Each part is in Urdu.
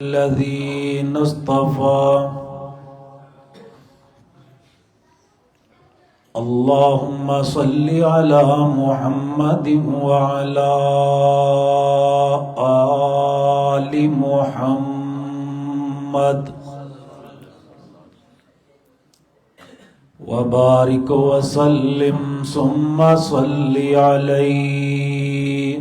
الذين اصطفى اللهم صل على محمد وعلى آل محمد وبارك وسلم ثم صل عليه.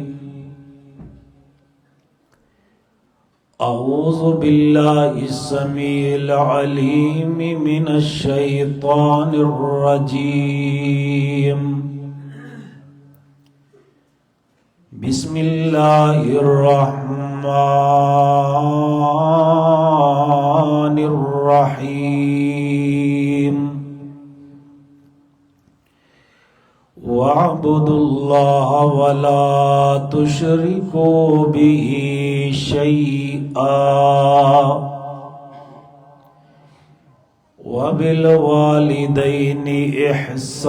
أعوذ بالله السميع العليم من الشيطان الرجيم. بسم الله الرحمن الرحيم. واعبدوا الله ولا تشركوا به شيئا وبالوالدين إحسانا.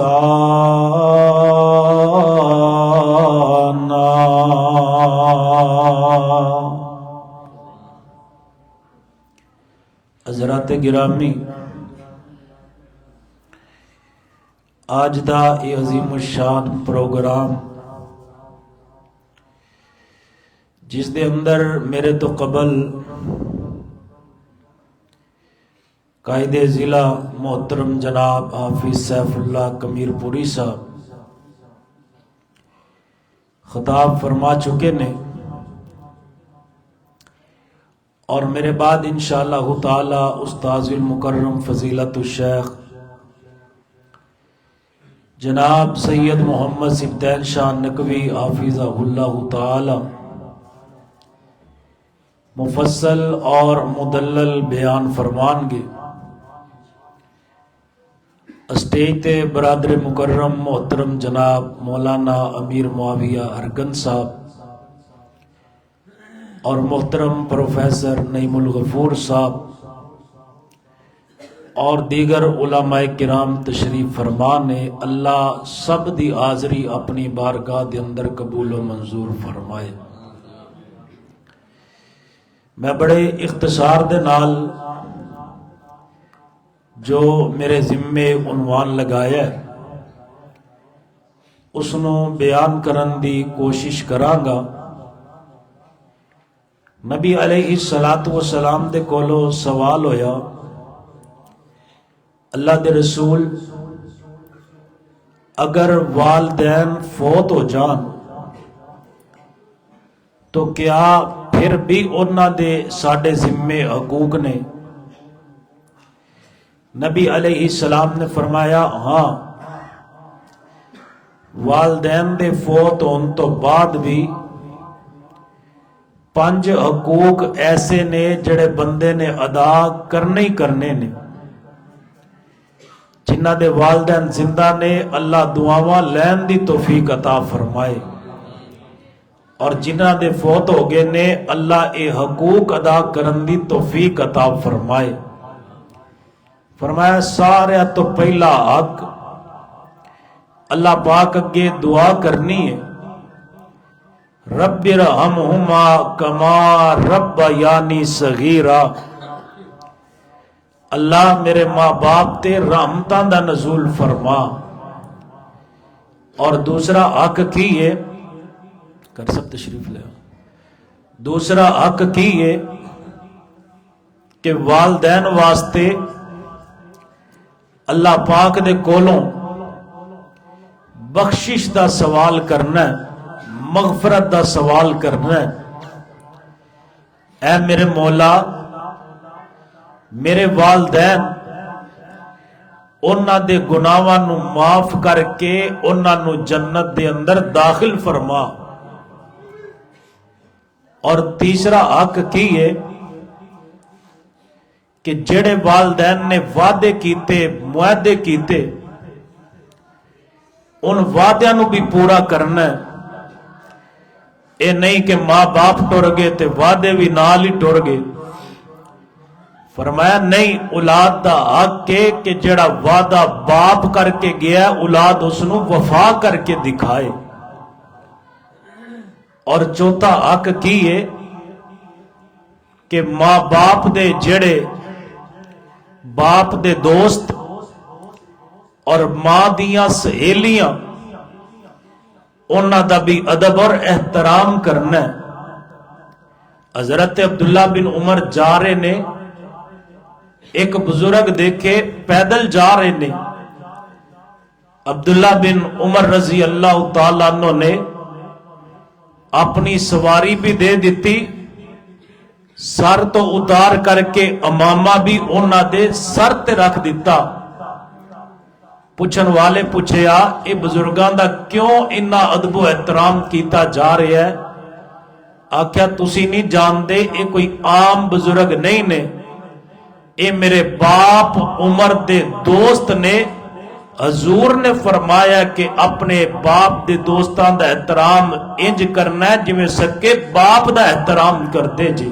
حضرات گرامی، آج دا یہ عظیم الشان پروگرام جس دے اندر میرے تو قبل قائد ضلع محترم جناب حافظ سیف اللہ کمیر پوری صاحب خطاب فرما چکے نے، اور میرے بعد انشاءاللہ تعالی استاذ المکرم فضیلت الشیخ جناب سید محمد سبطین شاہ نقوی حافظہ اللہ تعالی مفصل اور مدلل بیان فرمان گے. اسٹیج تے برادر مکرم محترم جناب مولانا امیر معاویہ ارگن صاحب اور محترم پروفیسر نعیم الغفور صاحب اور دیگر علماء کرام تشریف فرمان نے. اللہ سب دی حاضری اپنی بارگاہ دے اندر قبول و منظور فرمائے. میں بڑے اختصار دے نال جو میرے ذمے عنوان لگایا ہے اس نو بیان کرن دی کوشش کراں گا. نبی علیہ الصلوۃ والسلام دے کولو سوال ہویا، اللہ دے رسول اگر والدین فوت ہو جان تو کیا پھر بھی انہاں دے ساڈے ذمے حقوق نے؟ نبی علیہ السلام نے فرمایا ہاں، والدین دے فوت ہون تو بعد بھی 5 حقوق ایسے نے جڑے بندے نے ادا کرنے ہی کرنے نے. جنہ دے والدین زندہ نے اللہ دعاواں لین دی توفیق عطا فرمائے، اور جنہ دے فوت ہو گئے نے اللہ اے حقوق ادا کرن دی توفیق عطا فرمائے. فرمایا سارے تو پہلا حق اللہ پاک اگے دعا کرنی ہے، رب ارحمہما کما ربیانی صغیرا. اللہ میرے ماں باپ تے رحمتاں دا نزول فرما. اور دوسرا حق کی ہے، کر سب تشریف لے، دوسرا حق کی ہے کہ والدین واسطے اللہ پاک دے کولوں بخشش دا سوال کرنا ہے، مغفرت دا سوال کرنا ہے. اے میرے مولا، میرے والدین انہاں دے گناہاں نو معاف کر کے انہاں نو جنت دے اندر داخل فرما. اور تیسرا حق کی ہے کہ جڑے والدین نے وعدے کیتے، معاہدے کیتے، ان وعدیاں نو بھی پورا کرنا ہے. اے نہیں کہ ماں باپ ٹر گئے تے وعدے بھی نال ہی ٹر گئے. فرمایا نہیں، اولاد دا حق ہے کہ جڑا وعدہ باپ کر کے گیا اولاد اس نو وفا کر کے دکھائے. اور چوتھا حق کی ہے کہ ماں باپ دے جڑے باپ دے دوست اور ماں دیاں سہیلیاں انہاں دا بھی ادب اور احترام کرنا ہے۔ حضرت عبداللہ بن عمر جا رہے نے، ایک بزرگ دیکھے پیدل جا رہے نے، عبداللہ بن عمر رضی اللہ تعالیٰ عنہ نے اپنی سواری بھی دے دیتی، سر تو اتار کر کے امامہ بھی انہاں دے سر تے رکھ دیتا۔ پوچھن والے پوچھیا اے بزرگان دا کیوں انہا ادب و احترام کیتا جا رہے ہے؟ آکھیا تسی نہیں جاندے اے کوئی عام بزرگ نہیں نے، اے میرے باپ عمر دے دوست نے۔ حضور نے فرمایا کہ اپنے باپ دے دوستان دا احترام انج کرنا ہے جو میں سکے باپ دا احترام کرتے جی۔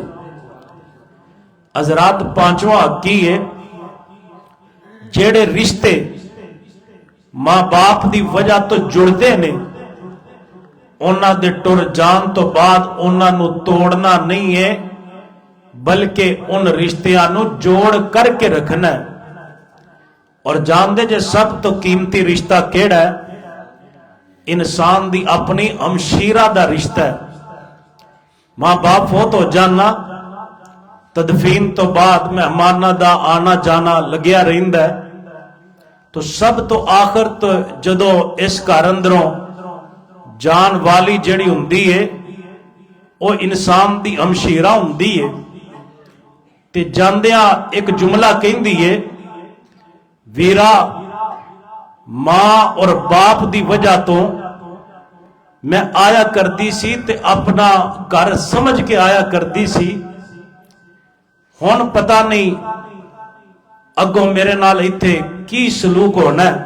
حضرات پانچواں کی ہے جیڑے رشتے ماں باپ دی وجہ تو جڑتے نے، انہاں دے ٹر جان تو بعد انہاں نو توڑنا نہیں ہے بلکہ ان رشتیاں نو جوڑ کر کے رکھنا ہے۔ اور جان دے جے سب تو قیمتی رشتہ کیڑا ہے؟ انسان دی اپنی ہمشیرہ دا رشتہ ہے۔ ماں باپ فوت ہو جانا، تدفین تو بعد مہمانہ دا آنا جانا لگیا رہندا ہے، تو سب تو آخر تو جدو اس گھر اندروں جان والی جڑی ہوندی ہے وہ انسان دی ہمشیرہ ہوندی ہے، تے جاندیاں ایک جملہ کہندی ہے ویرا ماں اور باپ دی وجہ تو میں آیا کرتی سی تے اپنا گھر سمجھ کے آیا کرتی سی، ہن پتہ نہیں اگوں میرے نال ایتھے کی سلوک ہونا ہے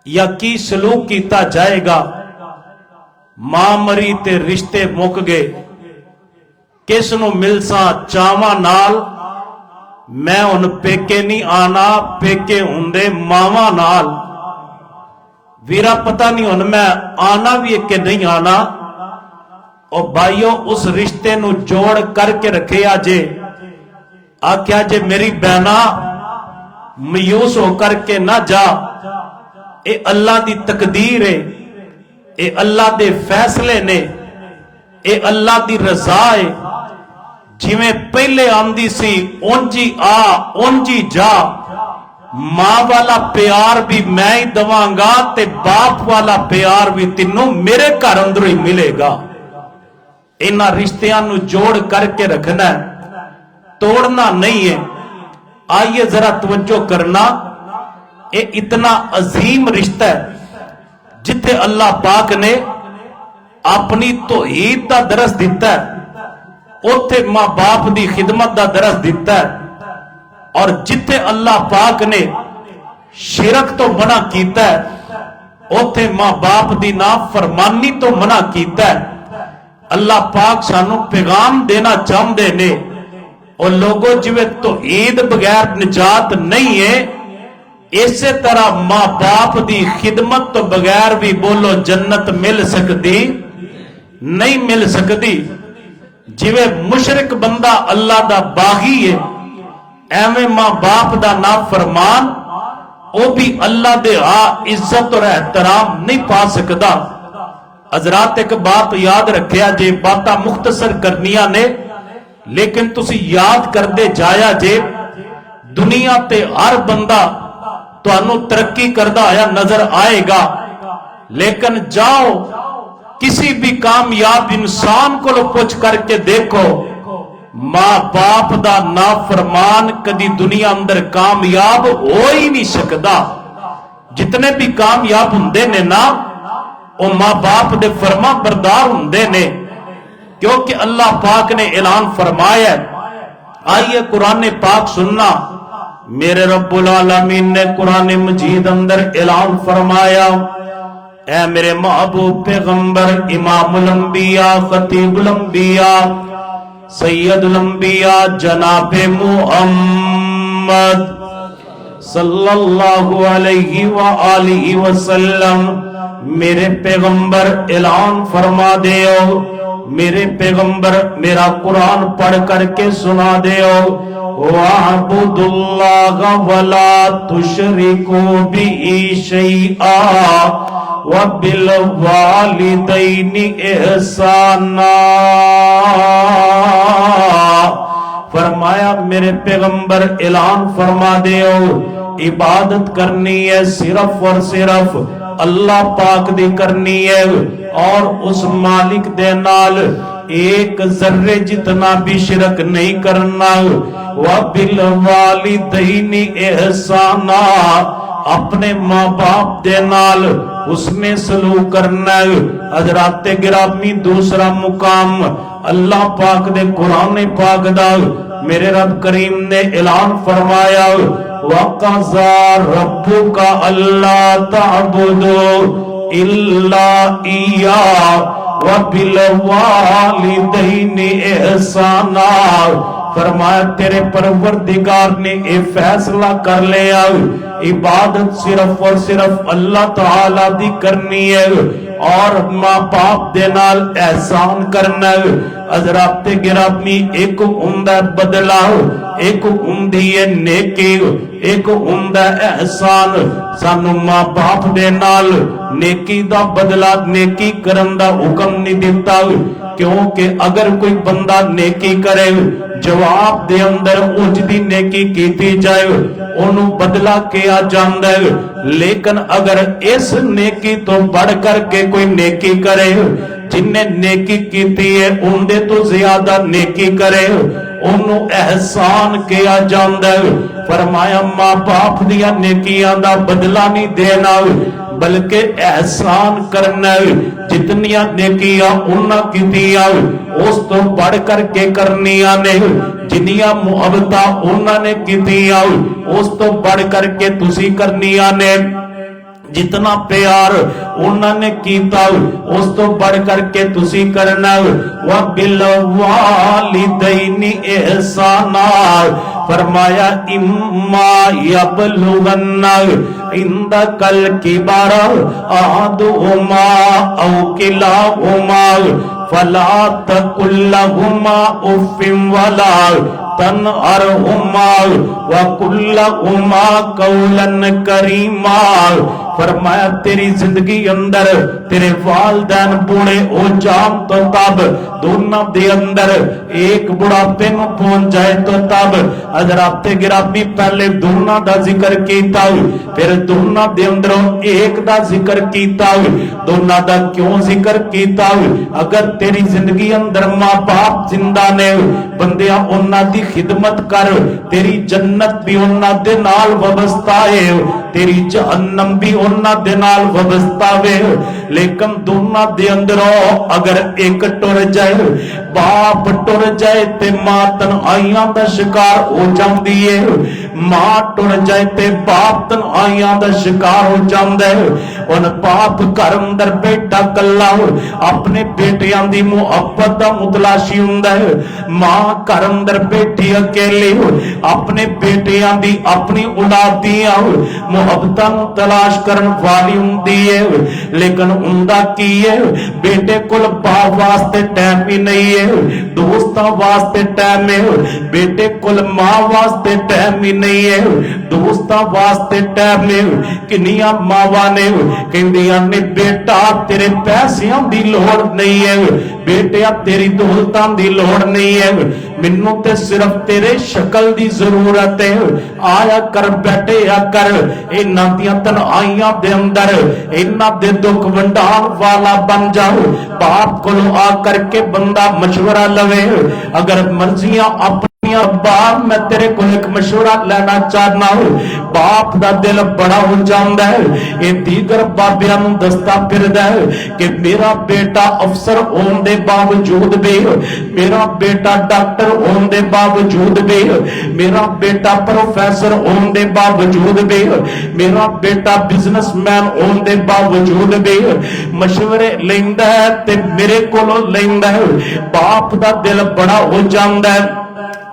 یا کی سلوک کیتا جائے گا۔ ماں مری تے رشتے مک گئے، کس نو ملساں چاواں نال، میں ان پیکے نہیں آنا، پیکے ہوندے ماواں نال۔ ویرا پتہ نہیں ہن میں آنا بھی ہے کہ نہیں آنا۔ اور بھائیو اس رشتے نو جوڑ کر کے رکھے آجے، آکھیا جے میری بہنا میوس ہو کر کے نہ جا، اے اللہ دی تقدیر ہے، اے اللہ دے فیصلے نے، اے اللہ دی رضا ہے۔ جویں پہلے آندی سی اونجی آ اونجی جا، ماں والا پیار بھی میں ہی دواں گا تے باپ والا پیار بھی تینوں میرے گھر اندر ہی ملے گا۔ انہاں رشتیاں نو جوڑ کر کے رکھنا ہے، توڑنا نہیں ہے۔ آئیے ذرا توجہ کرنا، اے اتنا عظیم رشتہ ہے جتھے اللہ پاک نے اپنی توحید دا درس دیتا ہے، اوتھے ماں باپ دی خدمت دا درس دیتا ہے، اور جتھے اللہ پاک نے شرک تو منع کیتا ہے اوتھے ماں باپ دی نافرمانی تو منع کیتا ہے۔ اللہ پاک سانو پیغام دینا چاہندے نے، اور لوگوں جویں توحید بغیر نجات نہیں ہے، اسی طرح ماں باپ دی خدمت تو بغیر بھی بولو جنت مل سکتی نہیں مل سکتی۔ جویں مشرک بندہ اللہ دا باغی ہے، ایویں ماں باپ دا نافرمان او بھی اللہ دے عزت اور احترام نہیں پا سکدا۔ حضرات ایک بات یاد رکھیا جے، باتاں مختصر کرنیاں نے لیکن تسی یاد کردے جایا جے، دنیا تے ہر بندہ تانوں ترقی کردہ آیا نظر آئے گا، لیکن جاؤ کسی بھی کامیاب انسان کو پوچھ کر کے دیکھو، ماں باپ دا نافرمان کدی دنیا اندر کامیاب ہو ہی نہیں سکدا۔ جتنے بھی کامیاب ہوندے نے نا وہ ماں باپ دے فرما بردار ہوندے نے، کیونکہ اللہ پاک نے اعلان فرمایا ہے۔ آئیے قرآن پاک سننا، میرے رب العالمین نے قرآن مجید اندر اعلان فرمایا، اے میرے محبوب پیغمبر امام الانبیاء خطیب الانبیاء سید الانبیاء جناب محمد صلی اللہ علیہ وآلہ وسلم، میرے پیغمبر اعلان فرما دیو، میرے پیغمبر میرا قرآن پڑھ کر کے سنا دیو وَاعْبُدُوا اللَّهَ وَلَا تُشْرِكُوا بِهِ شَيْئًا وَبِالْوَالِدَيْنِ إِحْسَانًا۔ فرمایا میرے پیغمبر اعلان فرما دیو عبادت کرنی ہے صرف اور صرف اللہ پاک دی کرنی ہے اور اس مالک دے نال ایک ذرے جتنا بھی شرک نہیں کرنا وَبِالْوَالِدَيْنِ إِحْسَانًا اپنے ماں باپ دے نال اس نے سلوک کرنا ہے۔ حضرات گرامی دوسرا مقام اللہ پاک دے قرآن پاک دا میرے رب کریم نے اعلان فرمایا وَقَضَى رَبُّكَ أَلَّا تَعْبُدُوا إِلَّا إِيَّاهُ وَبِالْوَالِدَيْنِ إِحْسَانًا۔ فرمایا تیرے پروردگار نے یہ فیصلہ کر لیا عبادت صرف اور صرف اللہ تعالیٰ دی کرنی ہے اور ماں باپ دے نال احسان کرنا ہے۔ حضرات گرامی ایک عمدہ بدلہ ایک عمدی نیکی ایک عمدہ احسان سانو ماں باپ دے نال نیکی دا بدلہ نیکی کرن دا حکم نہیں دیتا کیونکہ اگر کوئی بندہ نیکی کرے جواب دے اندر اونچ دی نیکی کیتی جائے انہوں بدلہ کیا جاندہ ہے لیکن اگر اس نیکی تو بڑھ کر کے کوئی نیکی کرے جن نے نیکی کیتی ہے ان دے تو زیادہ نیکی کرے انہوں احسان کیا جاندہ ہے۔ فرمایا ماں باپ دیا نیکیاں دا بدلہ نہیں دینا بلکہ احسان کرنا ہے۔ جتنیاں نیکیاں انہاں کیتیاں اس تو بڑھ کر کے کرنیاں نے جنیاں محبتہ انہاں نے کیتیاں اس تو بڑھ کر کے تسی کرنیاں نے جتنا پیار انہوں نے کیتا اس تو بڑھ کر کے تسی کرنا وَبِالْوَالِدَيْنِ إِحْسَانًا۔ فرمایا اِمَّا يَبْلُغَنَّ عِندَكَ الْكِبَرَ أَحَدُهُمَا أَوْ كِلَاهُمَا فَلَا تَقُل لَّهُمَا أُفٍّ وَلَا تَنْهَرْهُمَا وَقُل لَّهُمَا قَوْلًا كَرِيمًا۔ فرمایا تیری زندگی اندر تیرے والدین بوڑھے ہو جان تو تب دونوں دے اندر ایک بڑھاپے میں پہنچ جائے تو تب حضرات گرامی پہلے دونوں دا ذکر کیتا پھر دونوں دے اندر ایک دا ذکر کیتا دونوں دا کیوں ذکر کیتا اگر تیری زندگی اندر ماں باپ زندہ نے بندیاں انہاں دی خدمت کر تیری جنت بھی انہاں دے نال وابستہ ہے تیری جہنم بھی انہاں دے نال وابستہ ہے لیکن دونوں دے اندروں اگر ایک ٹر جائے باپ ٹر جائے تے ماں تنہائیاں دا شکار ہو جاندی ہے ماں ٹر جائے تے باپ تنہائیاں دا شکار ہو جاندے ان باپ گھر اندر بیٹا کلا اپنے بیٹیاں دی محبت دا متلاشی ہوندا ہے ماں گھر اندر بیٹھی اکیلی اپنے بیٹیاں دی اپنی اولاد دیاں محبتاں تلاش کرن والی ہوندی ہے لیکن ہوندا کی ہے بیٹے کول باپ واسطے ٹائم ہی نہیں ہے دوستاں واسطے ٹائم ہے بیٹے کول ماں واسطے ٹائم ہی نہیں ہے دوستاں واسطے ٹائم ہے کنیاں ماواں نے کہندیاں نے بیٹا تیرے پیسیاں دی لوڑ نہیں ہے بیٹیا تیری دولتاں دی لوڑ نہیں ہے منوں تے صرف تیرے شکل دی ضرورت ہے آیا کر بیٹھے یا کر انہاں دیاں تنہائیاں دے اندر انہاں دے دکھ ونڈان والا بن جاؤ باپ کو آ کر کے بندہ مشورہ لوے اگر مرضیاں اپنی باپ میں تیرے کو ایک مشورہ لینا چاہنا ہوں باپ دا دل بڑا ہو جاندہ ہے یہ دیگر بابیاں نوں دستا پھر دے کہ میرا بیٹا افسر ہون دے باوجود بھی میرا بیٹا ڈاکٹر ہون دے باوجود بھی میرا بیٹا پروفیسر ہون دے باوجود بھی میرا بیٹا بزنس مین ہون دے باوجود بھی مشورے لیندہ ہے تے میرے کولوں لیندہ ہے باپ دا دل بڑا ہو جاندہ ہے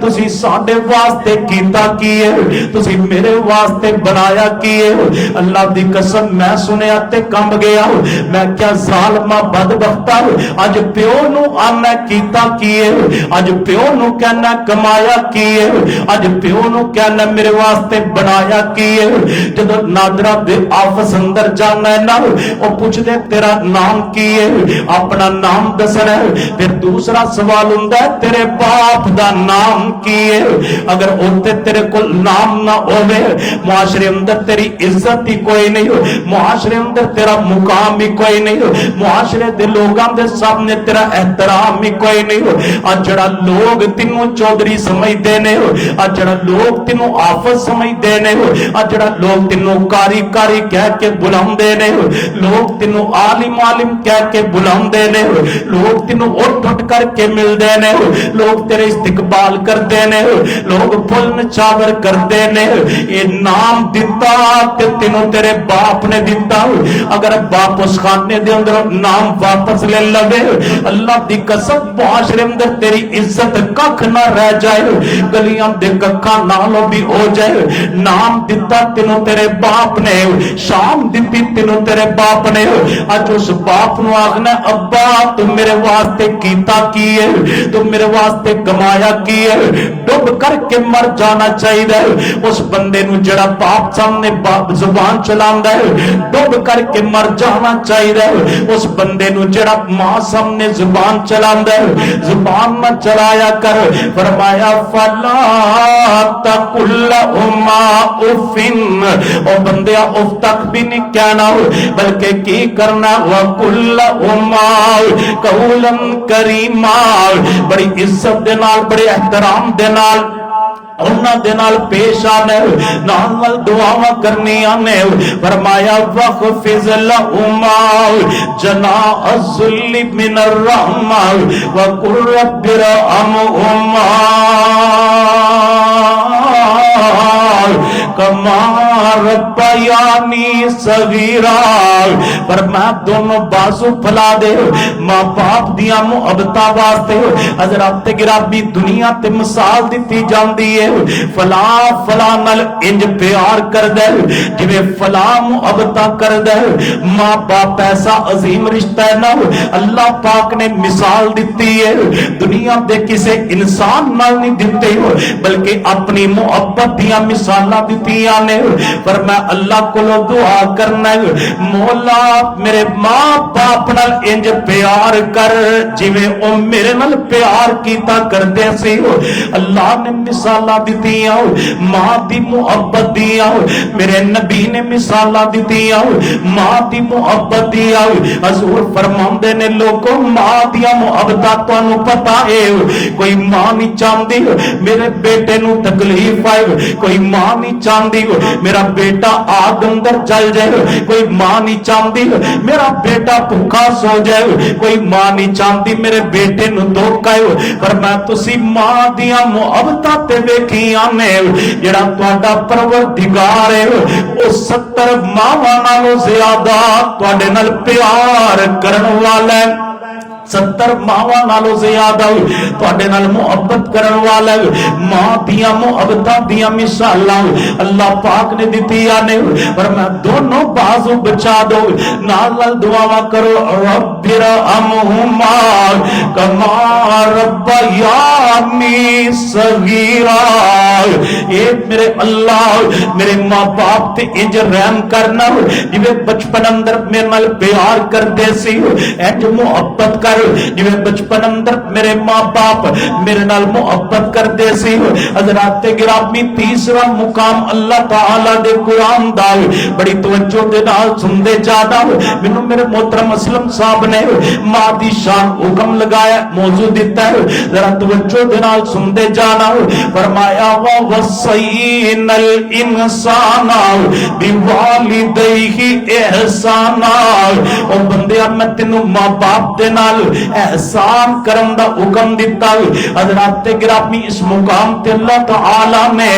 تسی ساڈے واسطے کیتا کی ہے، تسی میرے واسطے بنایا کی ہے۔ اللہ دی قسم میں سنیا تے کمب گیا، میں کیا ظالمہ بدبختہ، اج پیو نو آنا کیتا کی ہے، اج پیو نو کہنا کمایا کی ہے، اج پیو نو کہنا میرے واسطے بنایا کی ہے۔ جب نادرہ دے آفس اندر جانا ہے نا، وہ پوچھ دے تیرا نام کی ہے، اپنا نام دسنا ہے، پھر دوسرا سوال ہوندہ ہے تیرے باپ دا نام کی ہے۔ اگر ہوتے تیرے کو نام نہ ہوئے، معاشرے اندر تیری عزت ہی کوئی نہیں ہو، معاشرے اندر تیرا مقام ہی کوئی نہیں ہو، معاشرے دے لوگاں دے سامنے تیرا احترام ہی کوئی نہیں ہو۔ آج جڑا لوگ تینوں چودھری سمجھ دینے ہو، آج جڑا لوگ تینوں آفت سمجھ دینے ہو، آج جڑا لوگ تینوں کاری کاری کہہ کے بلام دینے ہو، لوگ تینوں عالم عالم کہہ کے بلام دینے ہو، لوگ تینوں اٹھ اٹھ کر کے مل دینے ہو، لوگ تیرے استقبال کر دینے ہو، لوگ پھل چاور کر دینے ہو۔ یہ نام دیتا کہ تینوں تیرے باپ نے دیتا ہو، اگر باپ اس خانے دے اندر نام واپس لے لگے، اللہ دی قسم معاشرے اندر تیری عزت ککھ نہ رہ جائے، گلیاں دے ککھاں نالوں بھی ہو جائے۔ نام دیتا تینوں تیرے باپ نے، شام دیتی تینوں تیرے باپ نے، اج اس باپ نو آخنا ابا تم میرے واسطے کیتا کی ہے، تم میرے واسطے کمایا کی ہے، ڈب کر کے مر جانا چاہیے۔ اس بندے نو جڑا باپ سامنے زبان چلاندا ہے، ڈب کر کے مر جانا چاہیے۔ اس بندے نو جڑا ماں سامنے زبان چلاندا ہے، زبان نہ چلایا کر۔ فرمایا فلا تقل لهما اف، او بندیا اف تک بھی نہیں کہنا بلکہ کی کرنا وقل لهما قولا کریما، بڑی عزت دے نال بڑے احترام دے نال انہاں دے نال پیش آنے، نال دعاواں کرنی آنے۔ فرمایا وَخْفِضْ لَهُمَا جَنَاحَ الذُّلِّ مِنَ الرَّحْمَةِ وَقُلْ رَبِّ ارْحَمْهُمَا کما ربیانی صغیرا۔ فرمایا دونوں بازو پھلا دے، ماں باپ دیا محبتاں واسطے۔ حضرات گرامی دنیا تے مثال دیتی جاندی ہے، فلاں فلاں نال انج پیار کر دے جویں فلاں محبتاں کر دے۔ ماں باپ ایسا عظیم رشتہ ہے نا، اللہ پاک نے مثال دیتی ہے، دنیا دے کسے انسان نال نہیں دیتے ہو بلکہ اپنی محبت دیا مثالاں دتیاں نے۔ پر میں اللہ کو دعا کرنا ہے مولا میرے ماں باپ نال انج پیار کر جویں او میرے نال پیار کیتا کردے سی۔ اللہ نے مثالاں دتیاں، ماں دی محبت دیا، میرے نبی نے مثالاں دتیاں ماں دی محبت دیا۔ حضور فرماندے نے لوگوں ماں دیا محبتاں تانوں پتہ ہے، کوئی ماں نہیں چاہندی میرے بیٹے نو تکلیف آئے، کوئی ماں نہیں چاہندی میرا بیٹا آگ اندر جل جائے، کوئی ماں نہیں چاہندی میرا بیٹا بھوکا سو جائے، کوئی ماں نہیں چاہندی میرے بیٹے نو دھوکا ہے۔ پر میں تسی ماں دیا محبتاں تے ویکھیاں نے، جڑا تہاڈا پروردگار ہے او 70 ماواں نالوں زیادہ تہاڈے نال پیار کرن والا ہے، 70 ماواں نالوں زیادہ تہاڈے نال محبت کرن والا ہے۔ ماں دیاں محبتاں دیاں مثالاں اللہ پاک نے دتیاں نے، پر میں دونوں بازو بچا دو، نال نال دعاواں کرو رب ارحمہما کما ربیانی صغیرا۔ اے میرے اللہ میرے ماں باپ تے انج رحم کرنا جویں بچپن اندر میرے نال پیار کردے سی، انج محبت کر جویں بچپن اندر میرے ماں باپ میرے نال محبت کردے سی۔ حضرات گرامی تیسرا مقام اللہ تعالی دے قرآن دا بڑی توجہ دے نال سندے جانا، مینوں میرے محترم اسلم صاحب نے ماں دی شان حکم لگایا، موضوع دیتا ہے، ذرا توجہ دے نال سندے جانا۔ فرمایا وَوَصَّيْنَا الْإِنسَانَ بِوَالِدَيْهِ إِحْسَانًا۔ او بندیا میں تینوں ماں باپ دے نال احسان کرن دا حکم دیتا۔ حضرات گرامی اس مقام تے اللہ تعالی نے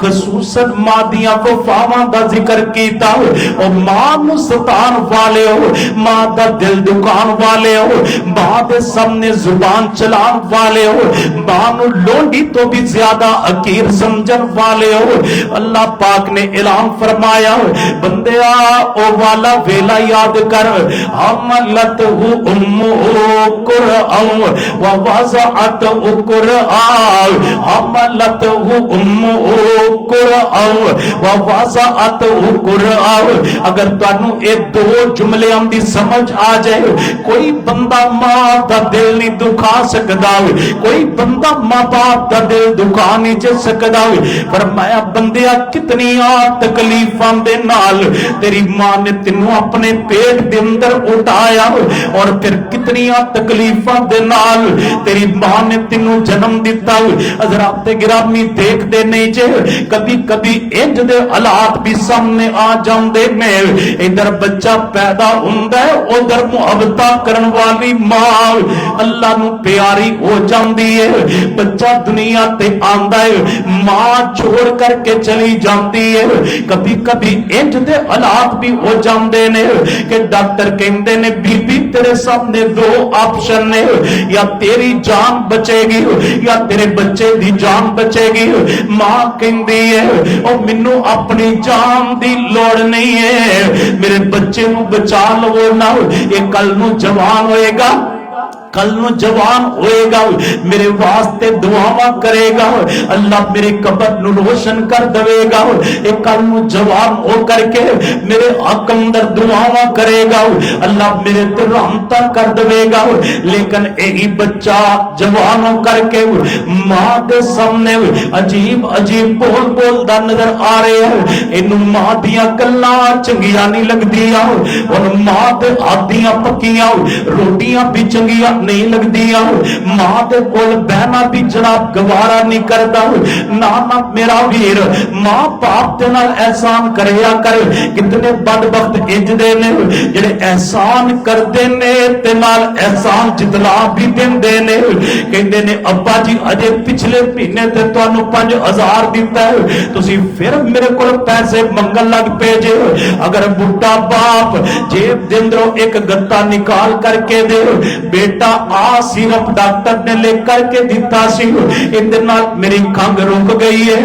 خصوصاً ماں دیاں وفاواں دا ذکر کیتا، او ماں نو ستان والے ہو، ماں دا دل دکان والے ہو، ماں دے سامنے زبان چلان والے ہو، ماں نو لونڈی تو بھی زیادہ حقیر سمجھن والے ہو۔ اللہ پاک نے اعلان فرمایا بندیا او والا ویلا یاد کر، حملتہ امہ قرآن ووضعتہ قرآن، حملتہ امہ قرآن ووضعتہ قرآن۔ اگر تانوں اے دو جملے ہم دی سمجھ آ جائے، کوئی بندہ ماں دا دل نہیں دکھا سکدا، کوئی بندہ ماں باپ دا دل دکھا نہیں جا سکدا۔ فرمایا بندیا کتنی تکلیفاں دے نال تیری ماں نے تینوں اپنے پیٹ دے اندر اٹھایا، اور پھر کتنی تکلیفاں دے نال تیری ماں نے تینوں جنم دیتا۔ حضرات گرامی دیکھ دے نہیں جے کبھی کبھی انج دے حالات بھی سامنے آ جاندے نے، ادھر بچہ پیدا ہوندا ہے، ادھر محبتاں کرن والی ماں اللہ نو پیاری ہو جاندی ہے، بچہ دنیا تے آندا ہے، ماں چھوڑ کر کے چلی جاندی ہے۔ کبھی کبھی انج دے حالات بھی ہو جاندے نے کہ ڈاکٹر کہندے نے بی بی تیرے سامنے دو آپشن نے، یا تیری جان بچے گی یا تیرے بچے دی جان بچے گی۔ ماں کہندی ہے او مینوں اپنی جان دی لوڑ نہیں ہے، میرے بچے نو بچا لو نا، یہ کل نو جوان ہوئے گا، کل نو جوان ہوئے گا، میرے واسطے دعاواں کرے گا، اللہ میرے قبر نو روشن کر دے گا، ایک کل نو جوان ہو کر کے میرے حق اندر دعاواں کرے گا، اللہ میرے تے رحمتاں کر دے گا۔ لیکن یہی بچہ جوان ہو کر کے ماں دے سامنے عجیب عجیب بول بول دا نظر آ رہے ہیں، اینو ماں دیاں گلاں چنگیاں نہیں لگدیاں، اور ماں دے آدیاں پکیاں روٹیاں بھی چنگیاں نہیں لگ دیا، ماں دے کول بہنا بھی جناب گوارا نہیں کرتا۔ نانا میرا ویر ماں باپ دے نال احسان کریا کر، کتنے بدبخت انج دے نے جڑے احسان کردے نے تے نال احسان جتلا بھی دیندے نے، کہندے نے ابا جی اجے پچھلے مہینے تے تانوں 5000 دیتا ہے، تسی پھر میرے کول پیسے منگن لگ پے جے۔ اگر بڈھا باپ جیب دے اندروں ایک گتا نکال کر کے دے، بیٹا آ سیرپ ڈاکٹر نے لے کر کے دیتا سی، اندر نال میری کھنگ رک گئی ہے،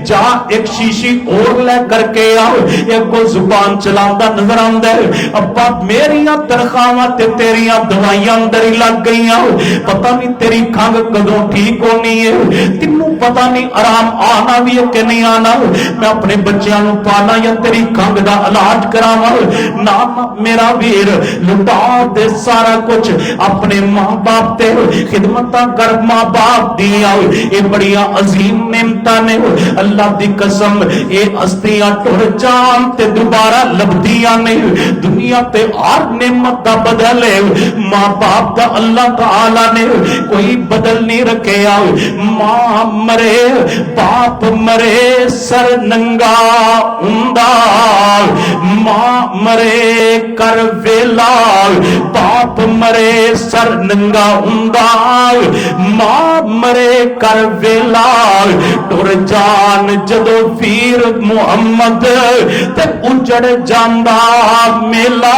جا ایک شیشی اور لے کر کے آؤ، ایک کو زبان چلاندہ نظر آندہ ہے، ابا میریاں ترخواں تے تیریاں دوائیاں اندر ہی لگ گئی آؤ، پتہ نہیں تیری کھنگ کدوں ٹھیک ہونی ہے، تینوں پتہ نہیں آرام آنا بھی ہے کہ نہیں آنا، میں اپنے بچیاں نو پانا یا تیری کھنگ دا علاج کراواں، نام میرا ویر لٹا دے سارا کچھ اپنے ماں باپ تے خدمتاں کر، ماں باپ دیا اے بڑیاں عظیم نعمتاں نے، اللہ دی قسم اے ہستیاں ٹر جان تے دوبارہ لبدیاں نہیں، دنیا تے ہر نعمت دا بدل ہے، ماں باپ دا اللہ تعالی نے کوئی بدل نہیں رکھیا، ماں مرے باپ مرے سر ننگا ہوندا، ماں مرے کر ویلا باپ مرے سر ننگا ہوندا، ماں مرے کر ویلا ٹر جان جدو ویر محمد تے اجڑ جاندا میلا،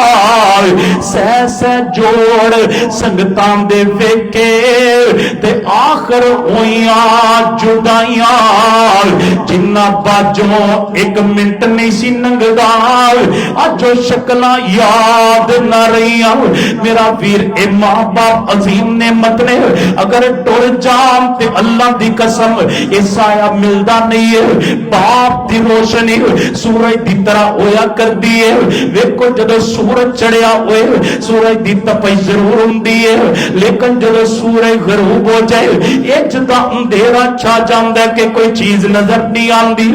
سہ سہ جوڑ سنگتاں دے ویکھے تے آخر ہویاں جدائیاں، جنہ باجوں ایک منٹ نہیں سی ننگدا، اجو شکلاں یاد نہ رہیاں، میرا ویر اے ماں باپ عظیم نعمت نے، اگر ٹر جان تے اللہ دی قسم اے سایہ ملدا نہیں ہے، باپ دی روشنی سورج دی طرح ہویا کر دی ہے، ویکھو جدو سورج چڑھیا ہوئے سورج دی تپش ضرور ہوندی ہے، لیکن جدو سورج غروب ہو جائے اج دا اندھیرا چھا جاندا ہے کہ کوئی چیز نظر نہیں آندی،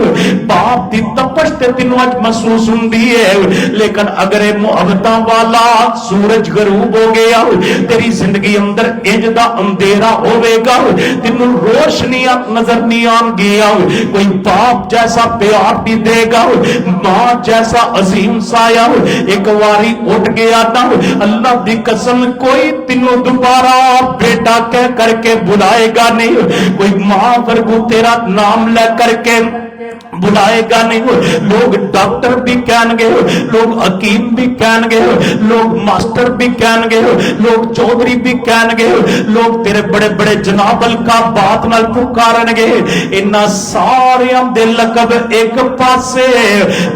باپ دی تپش تے تینوں اج محسوس ہوندی ہے، لیکن اگر اے محبتاں والا سورج غروب ہو گیا تیری زندگی اندر انج دا اندھیرا ہوے گا، تینوں روشنیاں نظر نہیں آن گیا، کوئی باپ جیسا پیار بھی دے گا، ماں جیسا عظیم سایہ ایک واری اٹھ گیا نا، اللہ دی قسم کوئی تینوں دوبارہ بیٹا کہہ کر کے بلائے گا نہیں، کوئی ماں ورگو تیرا نام لے کر کے بلائے گا نہیں. لوگ ڈاکٹر بھی کہیں گے, لوگ حکیم بھی کہیں گے, لوگ ماسٹر بھی کہیں گے, لوگ چودھری بھی کہیں گے, لوگ تیرے بڑے بڑے جناب کا بات نال پکارن گے. انہاں ساریاں دے لقب ایک پاسے,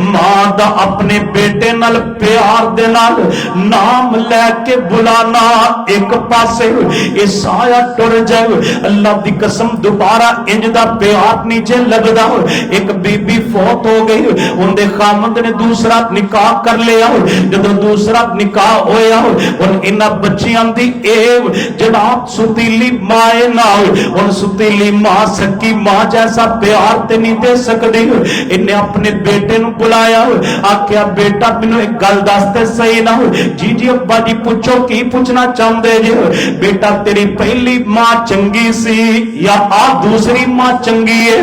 ماں دا اپنے بیٹے نال پیار دے نال نام لے کے بلانا ایک پاسے. یہ سایہ ٹر جائے, اللہ دی قسم دوبارہ انج دا پیار نیچے لگدا. ایک بی بی فوت ہو گئی, ان دے خامند نے دوسرا نکاح کر لیا. جب دوسرا نکاح ہویا ان انہاں بچیاں دی ایو جناب ستیلی ماں نہ, ان ستیلی ماں سکی ماں جیسا پیار تے نہیں دے سکدی. انہیں اپنے بیٹے نو بلایا, آکھیا بیٹا مینوں ایک گل دس تے صحیح نہ. جی جی ابا جی پوچھو کی پوچھنا چاہندے جی. بیٹا تیری پہلی ماں چنگی سی یا آ دوسری ماں چنگی ہے؟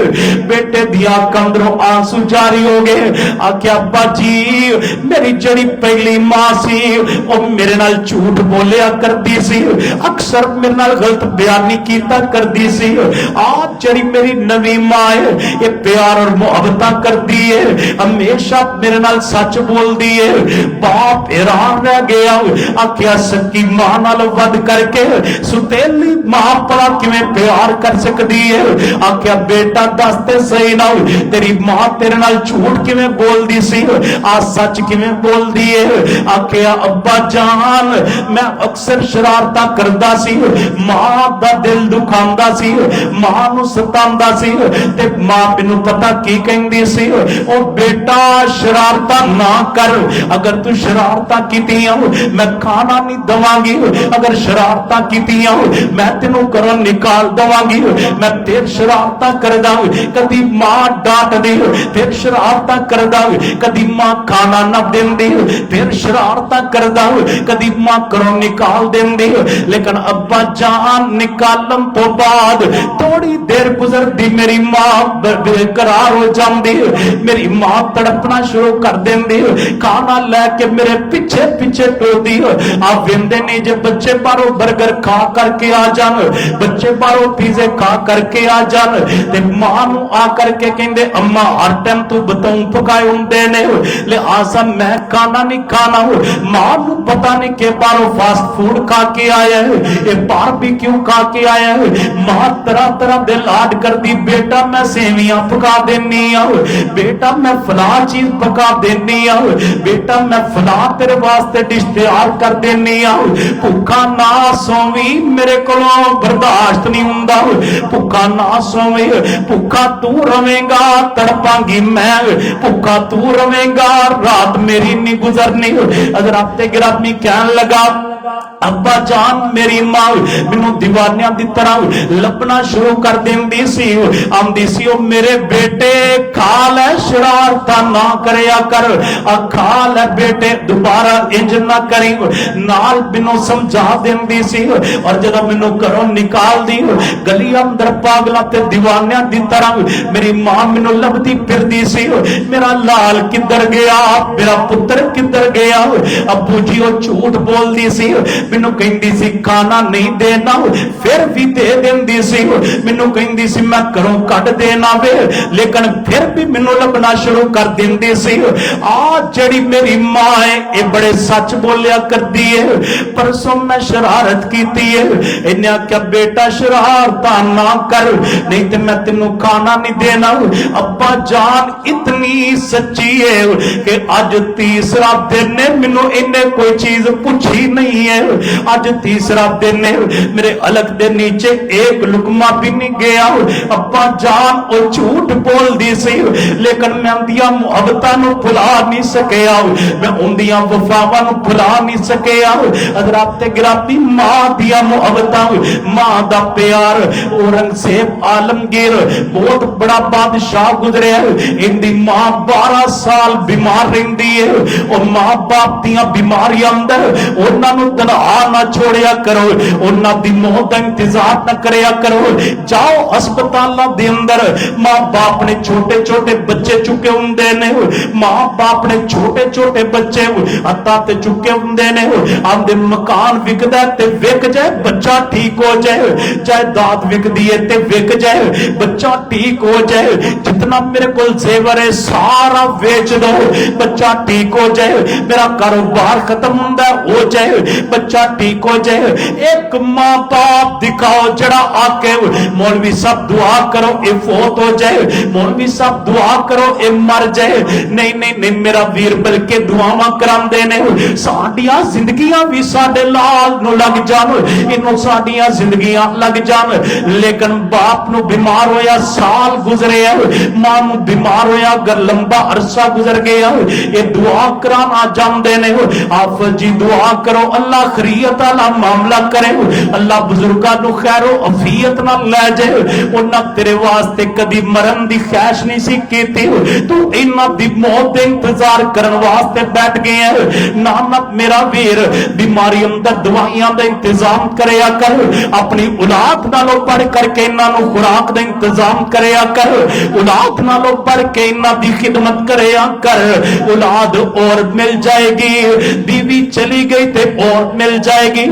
بیٹے دیا کندروں آنسو جاری ہو گئے. آکھیا ابا جی میری جڑی پہلی ماں سی وہ میرے نال جھوٹ بولیا کرتی سی, اکثر میرے نال غلط بیانی کیتا کرتی سی. آج جڑی میری نویں ماں ہے یہ پیار اور محبت کرتی ہے, ہمیشہ میرے نال سچ بول دی ہے. باپ حیران رہ گیا, آکھیا سکی ماں نال ود کر کے ستیلی ماں پڑا کیویں پیار کر سکتی ہے؟ آکھیا بیٹا دستے صحیح نہ, تیری ماں تیرے نال جھوٹ کیویں بول دی سی, آ سچ کیویں بول دی ہے؟ آکھیا ابا جان میں اکثر شرارتاں کردا سی, ماں دا دل دکھاندا سی, ماں نو ستاندا سی. تے ماں مینوں پتہ کی کہندی سی, او بیٹا شرارتاں نہ کر, اگر تو شرارتاں کیتیاں میں کھانا نہیں دواں گی, اگر شرارتاں کیتیاں میں تینوں گھروں نکال دواں گی. میں تیر شرارتاں کردا کدی ماں ڈانٹ دی, پھر شرارتاں کردا کدی ماں کھانا نہ دیندی, پھر شرارتاں کردا کدی ماں گھروں نکال دیندی. لیکن ابا جان نکالن تو بعد تھوڑی دیر گزردی میری ماں بے قرار ہو جاندی, میری ماں تڑپنا شروع کر دیندی, کھانا لے کے میرے پیچھے پیچھے ٹردی. آپ ویندے نہیں جے بچے باہروں برگر کھا کر کے آ جان, بچے باہروں پیزے کھا کر کے آ جان, تے ماں نو آ کر کے کہندے اما ہر ٹائم تو بتاؤں پکائے ہوندے نے لہذا میں کھانا نہیں کھانا. ماں نو پتہ نہیں کہ باہروں فاسٹ فوڈ کھا کے آیا ہے, یہ باربیکیو کھا کے آیا ہے. ماں طرح طرح دے لاڈ کر دی, بیٹا میں سیویاں پکا دینی ہوں, بیٹا میں فلاں چیز پکا دینی ہوں, بیٹا میں فلاں تیرے واسطے ڈش تیار کر دینی ہوں. بھوکا نہ سوویں میرے کولوں برداشت نہیں ہوندا, بھوکا نہ سوویں, بھوکا تو رہیں گا تڑپاں گی میں, بھوکا تو رہیں گا رات میری نہیں گزرنی. حضرات گرامی کہنے لگا ابا جان میری ماں مینوں دیوانیاں دی طرح لبنا شروع کر دیندی سی, آندی سی او میرے بیٹے کھا لے شرارتاں نہ کریا کر, کھا لے بیٹے دوبارہ انج نہ کری, نال مینوں سمجھا دیندی سی. اور جب مینوں گھروں نکال دی گلی اندر پاگلاں تے دیوانیاں دی طرح میری ماں مینوں لبدی پھردی سی, میرا لال کدھر گیا, میرا پتر کدھر گیا. ابو جی وہ جھوٹ بول دی سی, مینوں کہندی سی کھانا نہیں دینا پھر بھی دے دیندی سی, مینوں کہندی سی میں گھروں کڈ دینا وے لیکن پھر بھی مینوں لبنا شروع کر دیندی سی. آج جڑی میری ماں ہے اے بڑے سچ بولیا کرتی ہے. پرسوں میں شرارت کیتی ہے, انہاں کیا بیٹا شرارتاں نہ کر نہیں تے میں تینوں کھانا نہیں دینا. ابا جان اتنی سچی ہے کہ اج تیسرا دن ہے مینوں انہیں کوئی چیز پوچھی نہیں ہے, آج تیسرا دن ہے میرے الگ دے نیچے ایک لقمہ بھی نہیں گیا. ابا جان او جھوٹ بول دی سی لیکن میں اندیاں محبتاں نو بھلا نہیں سکیا, میں اندیاں وفاواں نو بھلا نہیں سکیا. حضرات گرامی ماں دیا محبتاں, ماں دا پیار. اورنگزیب عالمگیر بہت بڑا بادشاہ گزرے ہے, ان دی ماں 12 سال بیمار رہندی ہے, اور ماں باپ دیاں بیماریاں اندر انہاں نو تنہا نہ چھوڑیا کرو، انہاں دی موت دا انتظار نہ کریا کرو۔ جاؤ ہسپتالاں دے اندر ماں باپ نے چھوٹے چھوٹے بچے چکے ہوندے نے، ماں باپ نے چھوٹے چھوٹے بچے عطا تے چکے ہوندے نے، آندے مکان وکدا تے وک جائے بچہ ٹھیک ہو جائے، جائیداد وکدی ہے تے وک جائے بچہ ٹھیک ہو جائے، جتنا میرے کول زیور ہے سارا ویچ دو بچہ ٹھیک ہو جائے، میرا کاروبار ختم ہوندا ہو جائے بچہ ٹھیک ہو جائے۔ ایک ماں باپ دکھاؤ جڑا آ کے مولوی صاحب دعا کرو اے فوت ہو جائے، مولوی صاحب دعا کرو اے مر جائے، نہیں نہیں نہیں میرا ویر، بلکہ دعاواں کراندے نے ساڈیاں زندگیاں بھی ساڈے لال نو لگ جان، انہوں ساڈیاں زندگیاں لگ جان۔ لیکن باپ نو بیمار ہویا سال گزرے ہے، ماں نو بیمار ہویا اگر لمبا عرصہ گزر گیا، یہ دعا کرانا جاندے نے، آپ جی دعا کرو اللہ خیریت والا معاملہ کرے، اللہ بزرگاں نو خیر و عافیت نہ لے جائے، انہاں تیرے واسطے کدی مرن دی خواہش نہیں سی کیتی، تو انہاں دی موت دے انتظار کرن واسطے بیٹھ گئے ہیں۔ نانا میرا ویر بیماری اندر دوائیاں دا انتظام کریا کر، اپنی اولاد نالوں پڑھ کر کے انہاں نو خوراک دا انتظام کریا کر، اولاد نالوں پڑھ کے انہاں دی خدمت کریا کر، اولاد اور مل جائے گی، بیوی چلی گئی تے اور مل جائے گی،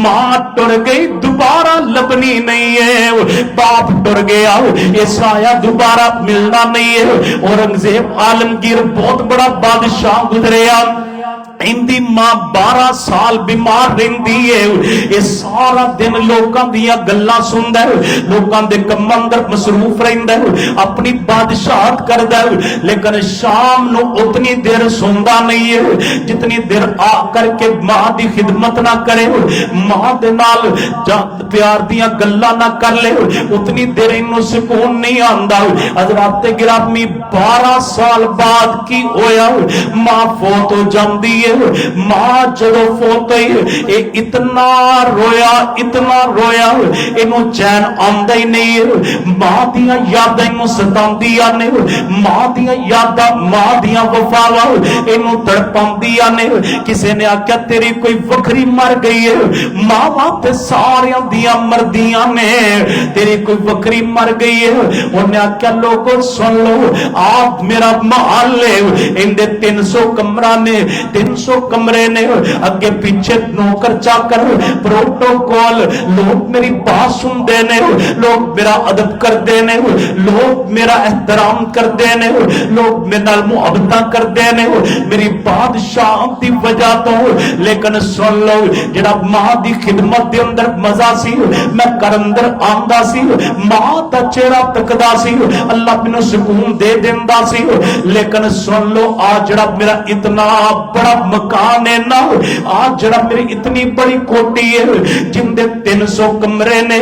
ماں ٹر گئی دوبارہ لبنی نہیں ہے، باپ ٹر گیا یہ سایہ دوبارہ ملنا نہیں ہے۔ اورنگزیب عالمگیر بہت بڑا بادشاہ گزریا، اندی ماں 12 سال بیمار رہندی ہے، یہ سارا دن لوکاں دیا گلاں سندا ہے، لوکاں دے کم اندر مصروف رہندا ہے، اپنی بادشاہت کردا ہے، لیکن شام نو اتنی دیر سوندا نہیں ہے جتنی دیر آ کر کے ماں دی خدمت نہ کرے، ماں دے نال پیار دیاں گلاں نہ کر لے، اتنی دیر انہوں سکون نہیں آندا۔ حضرات گرامی 12 سال بعد کی ہویا، ماں فوت ہو جاندی ہے، ماں جدو فوت ہوئی اے اتنا رویا انہوں چین آندہ ہی نہیں ہے، ماں دیاں یاداں انہوں ستاندیاں نے، ماں دیاں یاداں ماں دیاں وفاواں انہوں تڑپاندیاں نے۔ کسی نے آکھیا تیری کوئی وکھری مر گئی ہے، ماں تے ساریاں دیاں مردیاں نے، تیری کوئی وکھری مر گئی ہے، انہیں آکھیا لوگوں سن لو آپ میرا محل ہے، اندے 300 کمرہ نے، 300 کمرے نے، اگے پیچھے نوکر چاکر پروٹوکول، لوگ میری بات سن دینے، لوگ میرا ادب کر دینے، لوگ میرا احترام کر دینے، لوگ میرا محبتہ کر دینے میری بادشاہ دی وجہ تو۔ لیکن سن لو جڑا ماں دی خدمت دے اندر مزہ سی، میں کر اندر آندہ سی، ماں دا چہرہ تکدا سی، اللہ مینوں سکون دے دیندا سی، لیکن سن لو آج جڑا میرا اتنا بڑا مکان ہے نا، آج جڑا میری اتنی بڑی کوٹی ہے جن دے 300 کمرے نے،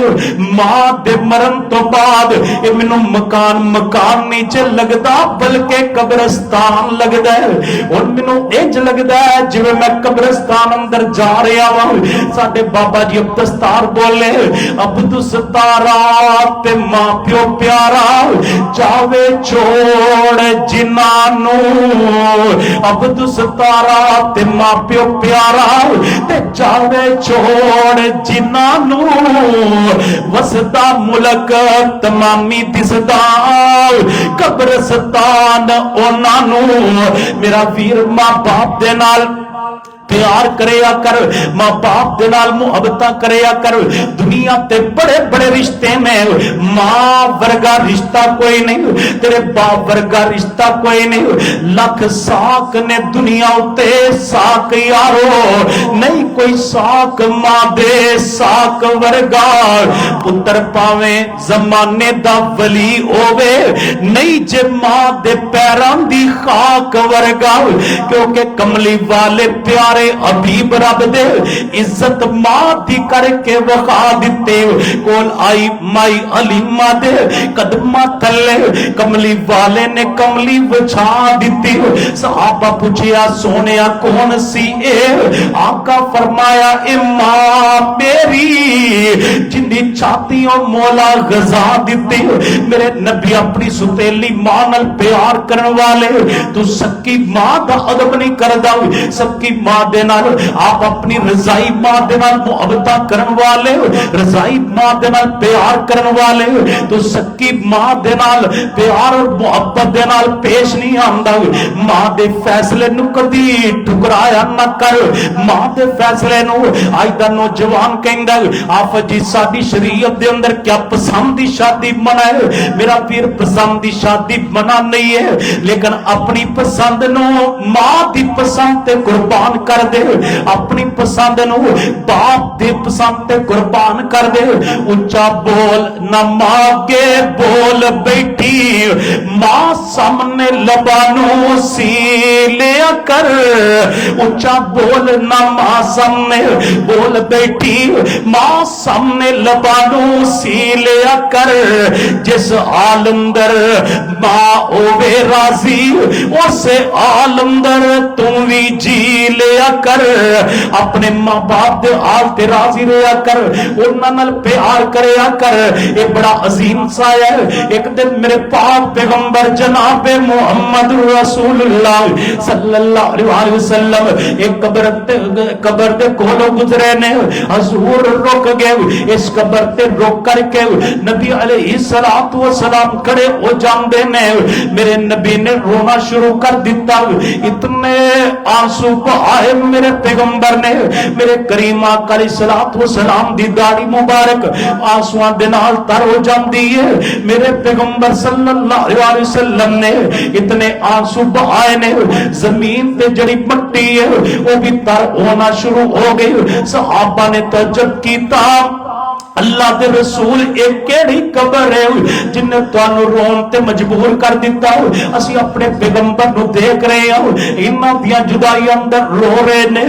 ماں دے مرن تو بعد یہ مینوں مکان نہیں چ لگدا بلکہ قبرستان لگدا ہے، اور مینوں انج لگدا ہے جویں میں قبرستان اندر جا رہا ہوں۔ ساڈے بابا جی اب دستار بولے عبد ستارا تے ماں پیو پیارا جاوے چھوڑ جنانو، عبد ستارا تے ماں پیو پیارا تے جاوے چھوڑ جنانو، وسدا ملک تمامی دسدا قبرستان اونانو۔ میرا ویر ماں باپ دے نال پیار کریا کر، ماں باپ دے نال محبتاں کریا کر، دنیا تے بڑے بڑے رشتے میں ماں ورگا رشتہ کوئی نہیں، تیرے باپ ورگا رشتہ کوئی نہیں، لکھ ساک نے دنیا اتے ساک یارو نہیں کوئی ساک ماں دے ساک ورگا، پتر پاویں زمانے دا ولی ہووے نہیں جے ماں دے پیران دی خاک ورگا، کیونکہ کملی والے پیار حبیب رب دے عزت ماں دی کر کے وخا دیتے، کول آئی مائی علیمہ دے قدمہ تھلے کملی والے نے کملی وچھا دیتی۔ صحابہ پوچھیا سونیا کون سی اے، آقا فرمایا اے ماں میری جندی چھاتیوں مولا غذا دیتی۔ میرے نبی اپنی ستیلی ماں نال پیار کرن والے، تو سکی ماں دا ادب نہیں کردا، سکی ماں دے نال آپ اپنی رضائی ماں دے نال محبت کرن والے رضائی ماں دے نال پیار کرن والے تو سکی ماں دے نال پیار اور محبت دے نال پیش نہیں آندا ماں دے فیصلے نو کدی ٹھکرایا نہ کر ماں دے فیصلے نو اج دا نوجوان کہندا آپ جی ساڈی شریعت دے اندر کیا پسند دی شادی منع ہے میرا پیر پسند دی شادی منع نہیں ہے لیکن اپنی پسند نو ماں دی پسند تے قربان کر دے اپنی پسند نو باپ دی پسند تے قربان کر دے اونچا بول نہ ماں کے بول بیٹھی ماں سامنے لبانوں سی لیا کر اونچا بول نہ ماں سامنے بول بیٹھی ماں سامنے لبانوں سی لیا کر جس عالم در ماں اوے راضی اسے عالم در تم بھی جی لیا کر اپنے ماں باپ دے آل تے راضی رہیا کر انہاں نال پیار کریا کر یہ بڑا عظیم سایہ ہے ایک دن میرے پاک پیغمبر جناب محمد رسول اللہ صلی اللہ علیہ وسلم ایک قبر دے کولو گزرے نے حضور رک گئے اس قبر تے رک کر کے نبی علیہ السلام کھڑے ہو جاندے نے میرے نبی نے رونا شروع کر دیتا اتنے آنسو بہائے میرے پیغمبر نے میرے کریم آقا علیہ السلام دی داڑھی مبارک آنسواں دے نال تر ہو جاندی ہے میرے پیغمبر صلی اللہ علیہ وسلم نے اتنے آنسو بہائے نے زمین تے جڑی مٹی ہے وہ بھی تر ہونا شروع ہو گئی صحابہ نے تعجب کیتا اللہ دے رسول ایک کیڑی قبر ہے جن نے تانوں رون تے مجبور کر دیتا اسی اپنے پیغمبر نو دیکھ رہے ہیں انہاں دیاں جدائی اندر رو رہے نے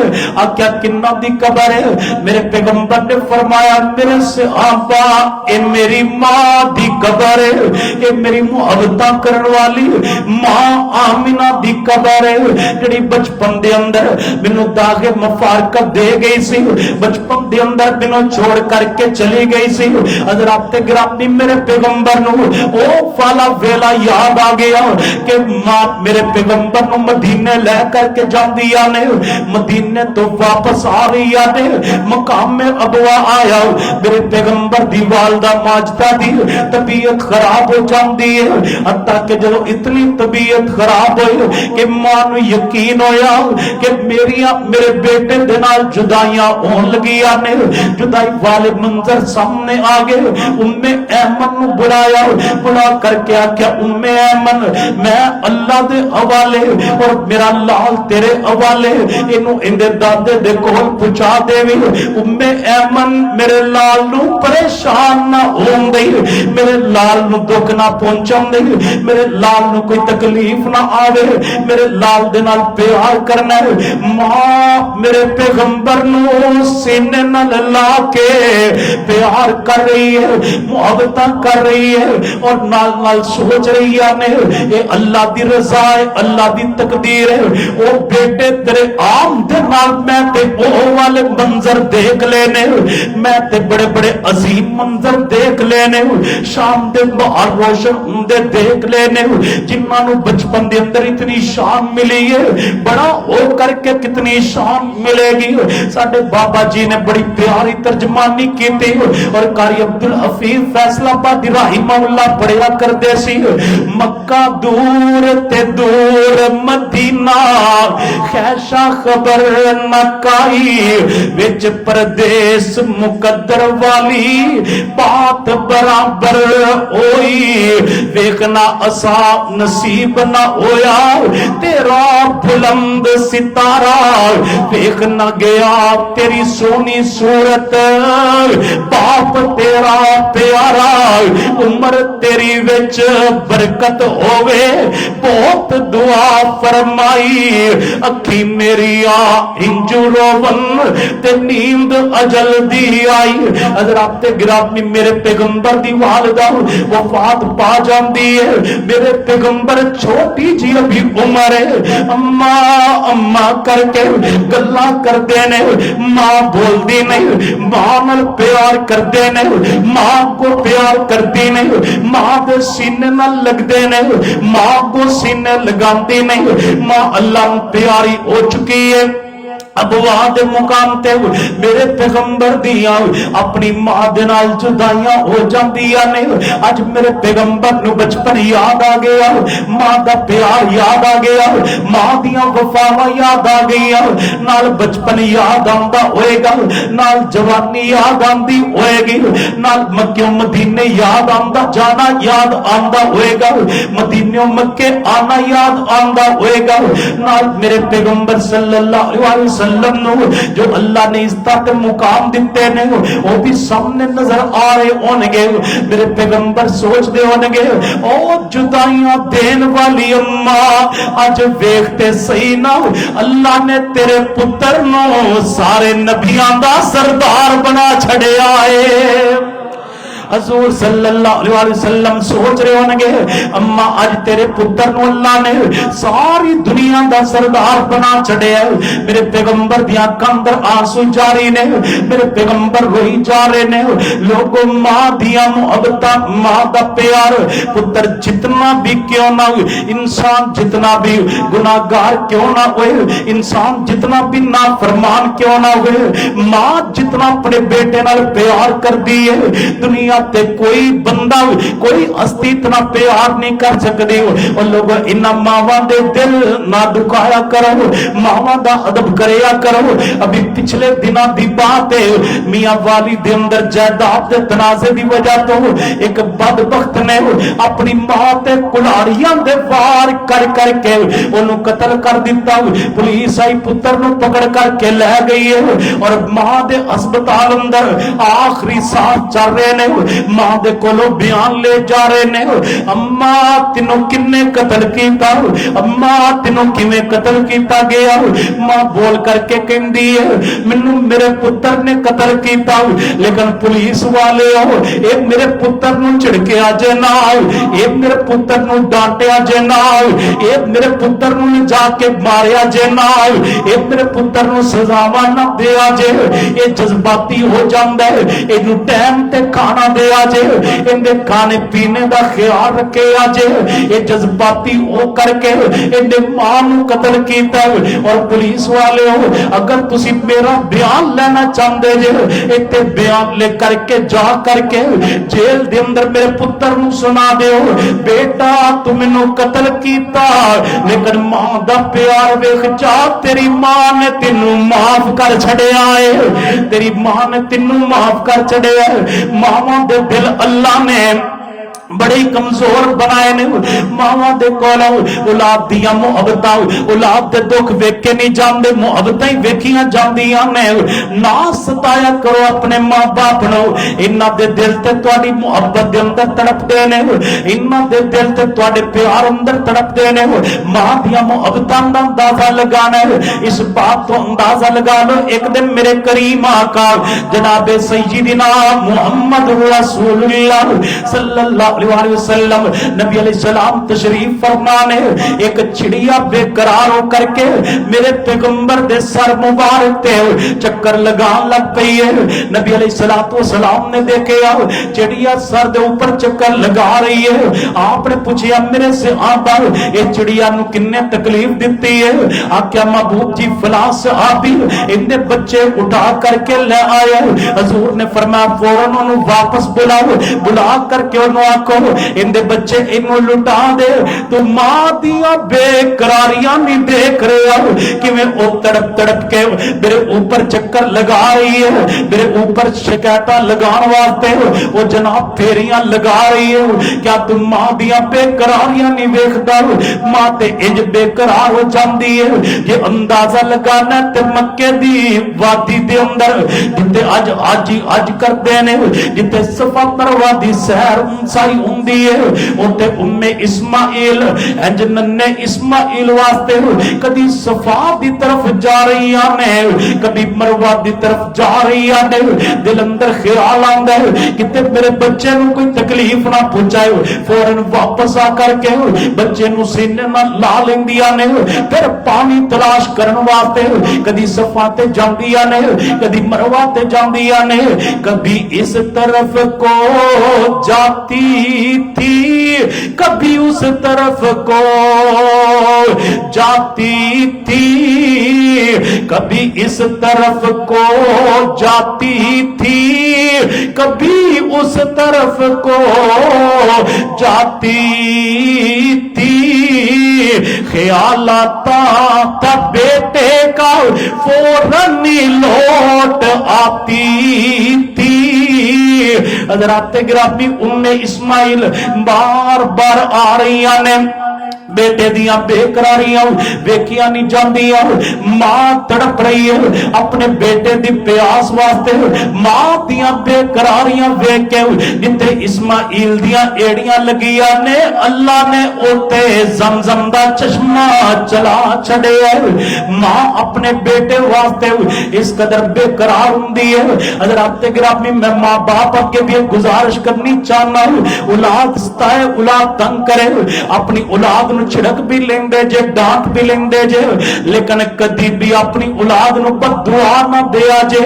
کیا کنہ دی قبر ہے میرے پیغمبر نے فرمایا میرے صحابہ اے میری ماں دی قبر ہے اے میری محبتاں کرن والی ماں آمنہ دی قبر ہے جڑی بچپن دے اندر مینوں داغ مفارقت دے گئی سی بچپن دے اندر مینوں چھوڑ کر کے چلی گئی سی حضرات گرامی میرے پیغمبر نو او فالا ویلا یاد آ گیا کہ ماں میرے پیغمبر نو مدینے لے کر کے جاندیا نے مدینے تو واپس آ رہی نے مقام میں ابوا آیا میرے پیغمبر دی والدہ ماجدہ دی طبیعت خراب ہو جاندی ہے حتیٰ کہ جب اتنی طبیعت خراب ہوئی کہ ماں نو یقین ہویا کہ میرے بیٹے دے نال جدائیاں ہون لگیا نے جدائی والے منظر سامنے آگے ایمن نو بلا کر کے آکیا ایمن میں اللہ دے حوالے اور میرا لال تیرے حوالے انہوں اندے دادے دے کول پہنچا دے وی ایمن میرے لال نو پریشان نہ ہون دے میرے لال نو دکھ نہ پہنچن دے میرے لال نو کوئی تکلیف نہ آوے میرے لال دے نال پیار کرنا ہے ماں میرے پیغمبر نو سینے نال لا کے پیار کر رہی ہے محبت کر رہی ہے اور نال نال سوچ رہی ہے یہ اللہ دی رضا ہے اللہ دی تقدیر ہے وہ بیٹے تیرے عام دے نال میں تے وہ والے منظر دیکھ لینے میں تے بڑے بڑے عظیم منظر دیکھ لینے شام دے باہر روشن ہندے دیکھ لینے جنہاں نو بچپن دے اندر اتنی شان ملی ہے بڑا ہو کر کے کتنی شان ملے گی ساڈے بابا جی نے بڑی پیاری ترجمانی کی تھی اور قاری عبدالحفیظ فیصلہ آبادی رحمہ اللہ پڑھیا کرتے سی مکہ دور تے دور مدینہ خیشہ خبر نہ کائی وچ پردیس مقدر والی بات برابر ہوئی ویکھنا اسا نصیب نہ ہویا تیرا بلند ستارہ ویکھنا گیا تیری سونی صورت باپ تیرا پیارا عمر تیری وچ برکت ہوئے بہت دعا فرمائی اکھی میری انجو روون تے نیند اجل دی آئی حضرات گرامی میرے پیغمبر دی والدہ وفات پا جاندی ہے میرے پیغمبر چھوٹی جی ابھی عمر ہے اماں کر کے گلا کر دینے ماں بول دی نہیں ماں نال پیار کر دینے ماں کو پیار کر دینے ماں دے سینے نال لگ دینے ماں کو سینے لگان دی نہیں ماں اللہ پیاری ہو چکی ہے ابوا دے مقام تے میرے پیغمبر دیاں اپنی ماں دے نال جدائیاں ہو جاندیاں نے. اج میرے پیغمبر نو بچپن یاد آ گیا, ماں دا پیار یاد آ گیا, ماں دیاں وفاواں یاد آ گئیاں, نال بچپن یاد آندا ہوئے گا, نال جوانی یاد آندی ہوئے گی, نال مکہ مدینے یاد آندا جانا یاد آندا ہوئے گا, مدینے مکے آنا یاد آندا ہوئے گا, نال میرے پیغمبر صلی اللہ علیہ وسلم نو جو اللہ نے عزت مقام دیتے نے وہ بھی سامنے نظر آ رہے ہوں گے. میرے پیغمبر سوچ دے ہوں گے او جدائیاں دین والی اماں اج ویکھتے صحیح نہ اللہ نے تیرے پتر نو سارے نبیاں دا سردار بنا چھڑیا ہے. حضور صلی اللہ علیہ وسلم سوچ رہے ہوں گے اما اج تیرے پتر نو اللہ نے ساری دنیا دا سردار بنا چھڑیا ہے. میرے پیغمبر دیاں کندر آنسو جاری نے, میرے پیغمبر روئی جا رہے نے. لوگوں ماں دیاں محبتاں, ماں دا پیار, پتر جتنا بھی کیوں نہ ہوئے, انسان جتنا بھی گناہگار کیوں نہ ہوئے, انسان جتنا بھی نافرمان کیوں نہ ہوئے, ماں جتنا اپنے بیٹے نال پیار کر دی ہے دنیا تے کوئی بندہ کوئی ہستی اتنا پیار نہیں کر سکتی. اور لوگ انہاں ماواں دے دل نہ دکھایا کرو, ماواں دا ادب کریا کرو. ابھی پچھلے دناں دی بات ہے, میاں والی دے اندر جائیداد دے تنازع دی وجہ تو ایک بدبخت نے اپنی ماں تے کلاڑیاں دے وار کر کر کے انہوں قتل کر دیتا. پولیس آئی پتر نو پکڑ کر کے لے گئی ہے اور ماں دے ہسپتال اندر آخری سانس چل رہے نے. ماں دے کولو بیان لے جا رہے نے, اما تینو کنے قتل کیتا, اما تینو کیویں قتل کیتا گیا. ماں بول کر کے کہندی ہے مینوں میرے پتر نے قتل کیتا, لیکن پولیس والے ہو اے میرے پتر نو جھڑکیا جے نہ, اے میرے پتر نو ڈانٹیا جے نہ, اے میرے پتر نو جا کے ماریا جے نہ, اے میرے پتر نو سزاواں نہ دیا جے. اے جذباتی ہو جاندا ہے, اینو ٹائم تے کھانا دیا جے, اندے کھانے پینے دا خیال رکھے آجے. یہ جذباتی ہو کر کے اندے ماں نو قتل کیتا ہے. اور پولیس والے ہو اگر تسی میرا بیان لینا چاہندے جے ایتھے بیان لے کر کے جا کر کے جیل دے اندر میرے پتر نو سنا دیو بیٹا تو مینوں قتل کیتا لیکن ماں دا پیار ویکھ جا, تیری ماں نے تینوں معاف کر چھڑیا ہے, تیری ماں نے تینوں معاف کر چھڑیا ہے. ماں دے دل اللہ نے بڑے کمزور بنائے نے. ماواں دے کول اولاد دیاں محبتاں, اولاد دے دکھ ویکھ کے نہیں جاندے, محبتاں ہی ویکھیاں جاندیاں نے. نہ ستایا کرو اپنے ماں باپ نو, انہاں دے دل تے تہاڈی محبت دے اندر تڑپدے نے, انہاں دے دل تے تہاڈے پیار اندر تڑپدے نے. ماں دیاں محبتاں دا اندازہ لگانا ہے, اس بات تو اندازہ لگا لو ایک دن میرے کریم آقا جناب سیدنا محمد رسول اللہ صلی اللہ علیہ وسلم نبی علیہ السلام تشریف فرمانے, ایک چڑیا بے قرار ہو کر کے میرے پیغمبر دے سر مبارک تے چکر لگان لگ پئی ہے. نبی علیہ السلام نے دیکھا چڑیا سر دے اوپر چکر لگا رہی ہے. آپ نے پوچھا میرے سے آبا یہ چڑیا نو کنے تکلیف دیتی ہے؟ آکھیا محبوب جی فلاں صحابی ان بچے اٹھا کر کے لے آیا. حضور نے فرمایا فوراً انہوں واپس بلاؤ, بلا کر کے انہوں آکھو ان دے بچے انہوں لٹا دے. تو ماں دیا بے قراریاں نہیں دیکھ رہے ہو کہ میں او تڑپ تڑپ کے میرے اوپر چکر لگا رہی ہے, میرے اوپر شکایتاں لگان واسطے وہ جناب پھیریاں لگا رہی ہے. کیا تم ماں دیا بے قراریاں نہیں ویکھدا؟ ماں تے انج بے قرار ہو جاندی ہے. یہ اندازہ لگانا تے مکے دی وادی دے اندر جتے اج کردے نے, جتے صفا مروا دی سیر سائی ہوندی ہے, اوتے ام اسماعیل انج ننے اسماعیل واسطے کدی صفا دی طرف جا رہی نے, کبھی مروا دی طرف جا رہی نے. دل اندر خیال آندا ہے کہ میرے بچے نو کوئی تکلیف نہ پہنچائے. فوراً واپس آ کر کے بچے نو سینے نال لا لیندیاں نے, پھر پانی تلاش کرن واسطے کدی صفا تے جاندیاں نے, کدی مروا تے جاندیاں نے. کبھی اس طرف کو جاتی تھی کبھی اس طرف کو جاتی تھی، کبھی اس طرف کو جاتی تھی، کبھی اس طرف کو جاتی تھی، خیال آتا تھا بیٹے کا فوراً لوٹ آتی تھی۔ حضرات گرامی ام اسماعیل بار بار آ رہی نے بیٹے دیاں بے قراریاں ویکھیاں نہیں جاندیاں، ماں تڑپ رہی ہے اپنے بیٹے دی پیاس واسطے، ماں دیاں بے قراریاں ویکھ کے جتے اسماعیل دیاں ایڑیاں لگیاں نے اللہ نے اوتے زمزم دا چشمہ چلا چھڑے ہے۔ ماں اپنے بیٹے واسطے اس قدر بے قرار ہوندی ہے۔ حضرات گرامی میں ماں باپ کے بھی گزارش کرنی چاہنا ہوں، اولاد ستائے اولاد تنگ کرے اپنی اولاد چھڑک بھی لیندے جے ڈانٹ بھی لیندے جے، لیکن کدی بھی اپنی اولاد نو بد دعا نہ دیا جے۔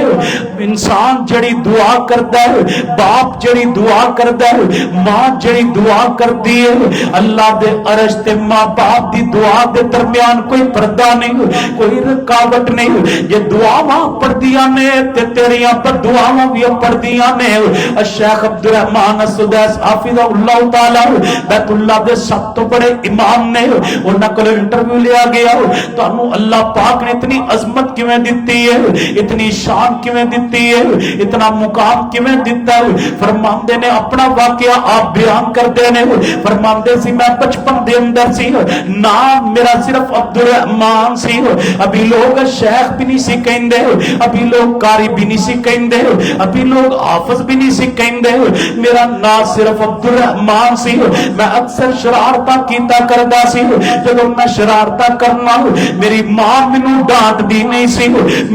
انسان جڑی دعا کردا ہے، باپ جڑی دعا کردا ہے، ماں جڑی دعا کردی ہے، اللہ دے عرش تے ماں باپ دی دعا دے درمیان کوئی پردہ نہیں، کوئی رکاوٹ نہیں۔ یہ دعاواں پڑھدیاں نے تے تیریاں بد دعاواں بھی پڑھدیاں نے۔ الشیخ عبدالرحمن السدیس حافظہ اللہ تعالی بیت اللہ دے سب تو بڑے امام نے انہاں کو انٹرویو لیا گیا، تانوں اللہ پاک نے اتنی عظمت کیویں دتی ہے، اتنی شان کیویں دتی ہے، اتنا مقام کیویں دیتا ہے۔ فرماندے نے اپنا واقعہ آپ بیان کردے نے، فرماندے سی میں بچپن دے اندر سی، نام میرا صرف عبدالرحمن سی، ابھی لوگ شیخ بھی نہیں سی کہندے، ابھی لوگ قاری بھی نہیں سی کہندے، ابھی لوگ حافظ بھی نہیں سی کہندے، میرا نام صرف عبدالرحمن سی۔ میں اکثر شرارتاں کیتا کردا سی، جب میں شرارتاں کرنا میری ماں مینوں ڈانٹ دی نہیں سی،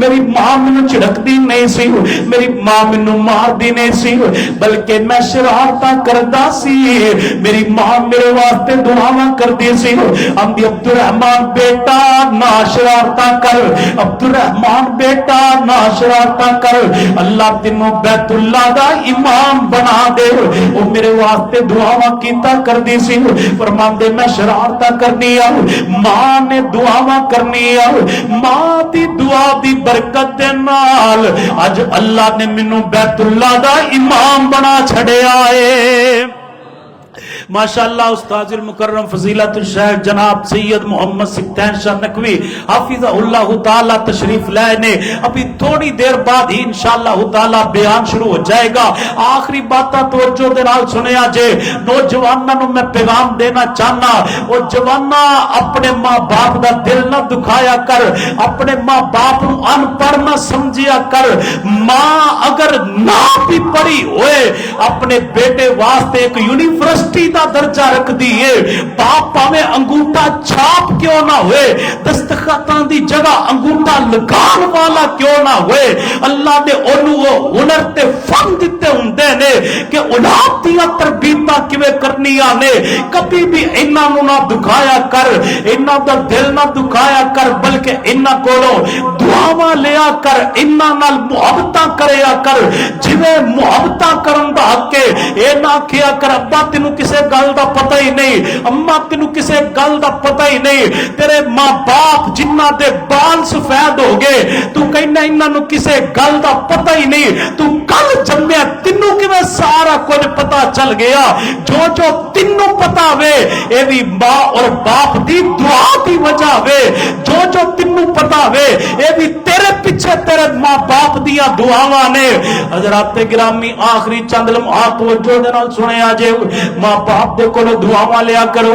میری ماں مینوں جھڑک دی نہیں سی، میری ماں مینوں مار دی نہیں سی، بلکہ میں شرارتاں کردا سی، میری ماں میرے واسطے دعاواں کردی سی، آندی عبدالرحمن بیٹا نہ شرارتاں کر، عبدالرحمن بیٹا نہ شرارتاں کر، اللہ تینوں بیت اللہ دا امام بنا دے۔ وہ میرے واسطے دعاواں کیتا کردی سی، فرماندے میں شرارتاں کرنی آؤ، ماں نے دعاواں کرنی آؤ، ماں دی دعا دی برکت دے نال اج اللہ نے مینوں بیت اللہ دا امام بنا چھڑیا ہے۔ ماشاءاللہ استاذ المکرم فضیلت الشیخ جناب سید محمد سکتین شاہ نقوی حافظ اللہ تعالی تشریف لائے نے، ابھی تھوڑی دیر بعد ہی انشاءاللہ تعالی بیان شروع ہو جائے گا۔ آخری باتاں توجہ دے نال سنیا جے، نوجواناں نو میں پیغام دینا چاہنا، او جوانا اپنے ماں باپ دا دل نہ دکھایا کر، اپنے ماں باپ نو ان پڑھ نہ سمجھیا کر۔ ماں اگر نہ بھی پڑھی ہوئے اپنے بیٹے واسطے ایک یونیورسٹی دا درجہ رکھ دیئے، باپ پاویں انگوٹھا چھاپ کیوں نہ ہوئے، دستخطاں دی جگہ انگوٹھا لگان والا کیوں نہ ہوئے، اللہ نے انہوں ہنر تے فن دیتے ہوندے نے کہ اولاد دیا تربیتاں کیویں کرنیاں نے۔ کبھی بھی انہاں نو نہ دکھایا کر، انہاں دا دل نہ دکھایا کر، بلکہ انہاں کولوں دعاواں لیا کر، انہاں نال محبتاں کریا کر، جویں محبتاں کرن دا حق ہے۔ اے نہ کیا کر ابا تینوں کسے گل دا پتہ ہی نہیں، اماں تینوں کسے گل دا پتہ ہی نہیں، تیرے ماں باپ جنہ دے بال سفید ہو گئے، تو کہنا انہاں نو کسے گل دا پتہ ہی نہیں، تو کل جمعہ تینوں کیویں سارا کچھ پتہ چل گیا۔ جو جو تینوں پتہ وے اے بھی ماں اور باپ دی دعا دی وجہ وے، جو جو تینوں پتہ وے اے بھی تیرے پیچھے تیرے ماں باپ دیا دعاواں نے۔ حضرات گرامی آخری چند لمحات توجہ دے نال سنیا جے، ماں باپ دے کولوں دعاواں لیا کرو،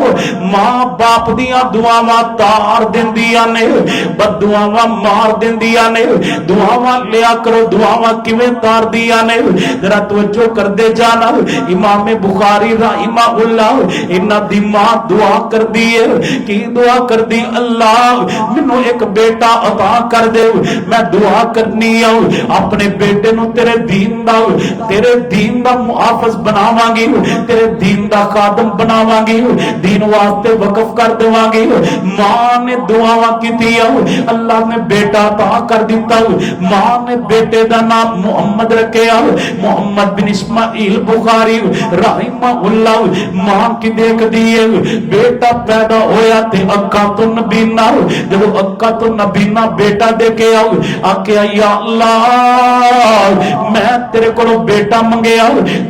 ماں باپ دیاں دعاواں تار دیندیاں نے، بد دعاواں مار دیندیاں نے۔ دعاواں لیا کرو، دعاواں کیویں تار دیاں نے، ذرا توجہ کر دے جانا۔ امام بخاری رحمہ اللہ انہاں دی ماں دعا کر دی ہے، کی دعا کر دی، اللہ مینوں ایک بیٹا عطا کر دے، میں دعا کرنی ہوں اپنے بیٹے نو تیرے دین دا محافظ بناواں گی، تیرے دین دا خادم بناواں گی دین واسطے وقف کر دواں گی ماں نے دعاواں کیتی اللہ نے بیٹا عطا کر دیتا ماں نے بیٹے دا نام محمد رکھیا محمد بن اسماعیل بخاری رحمہ اللہ ماں کی دیکھ دیئے بیٹا پیدا ہویا تے اکا تو نبینا جب اکا تو نبینا بیٹا دیکھے آکے یا اللہ میں تیرے کو بیٹا منگے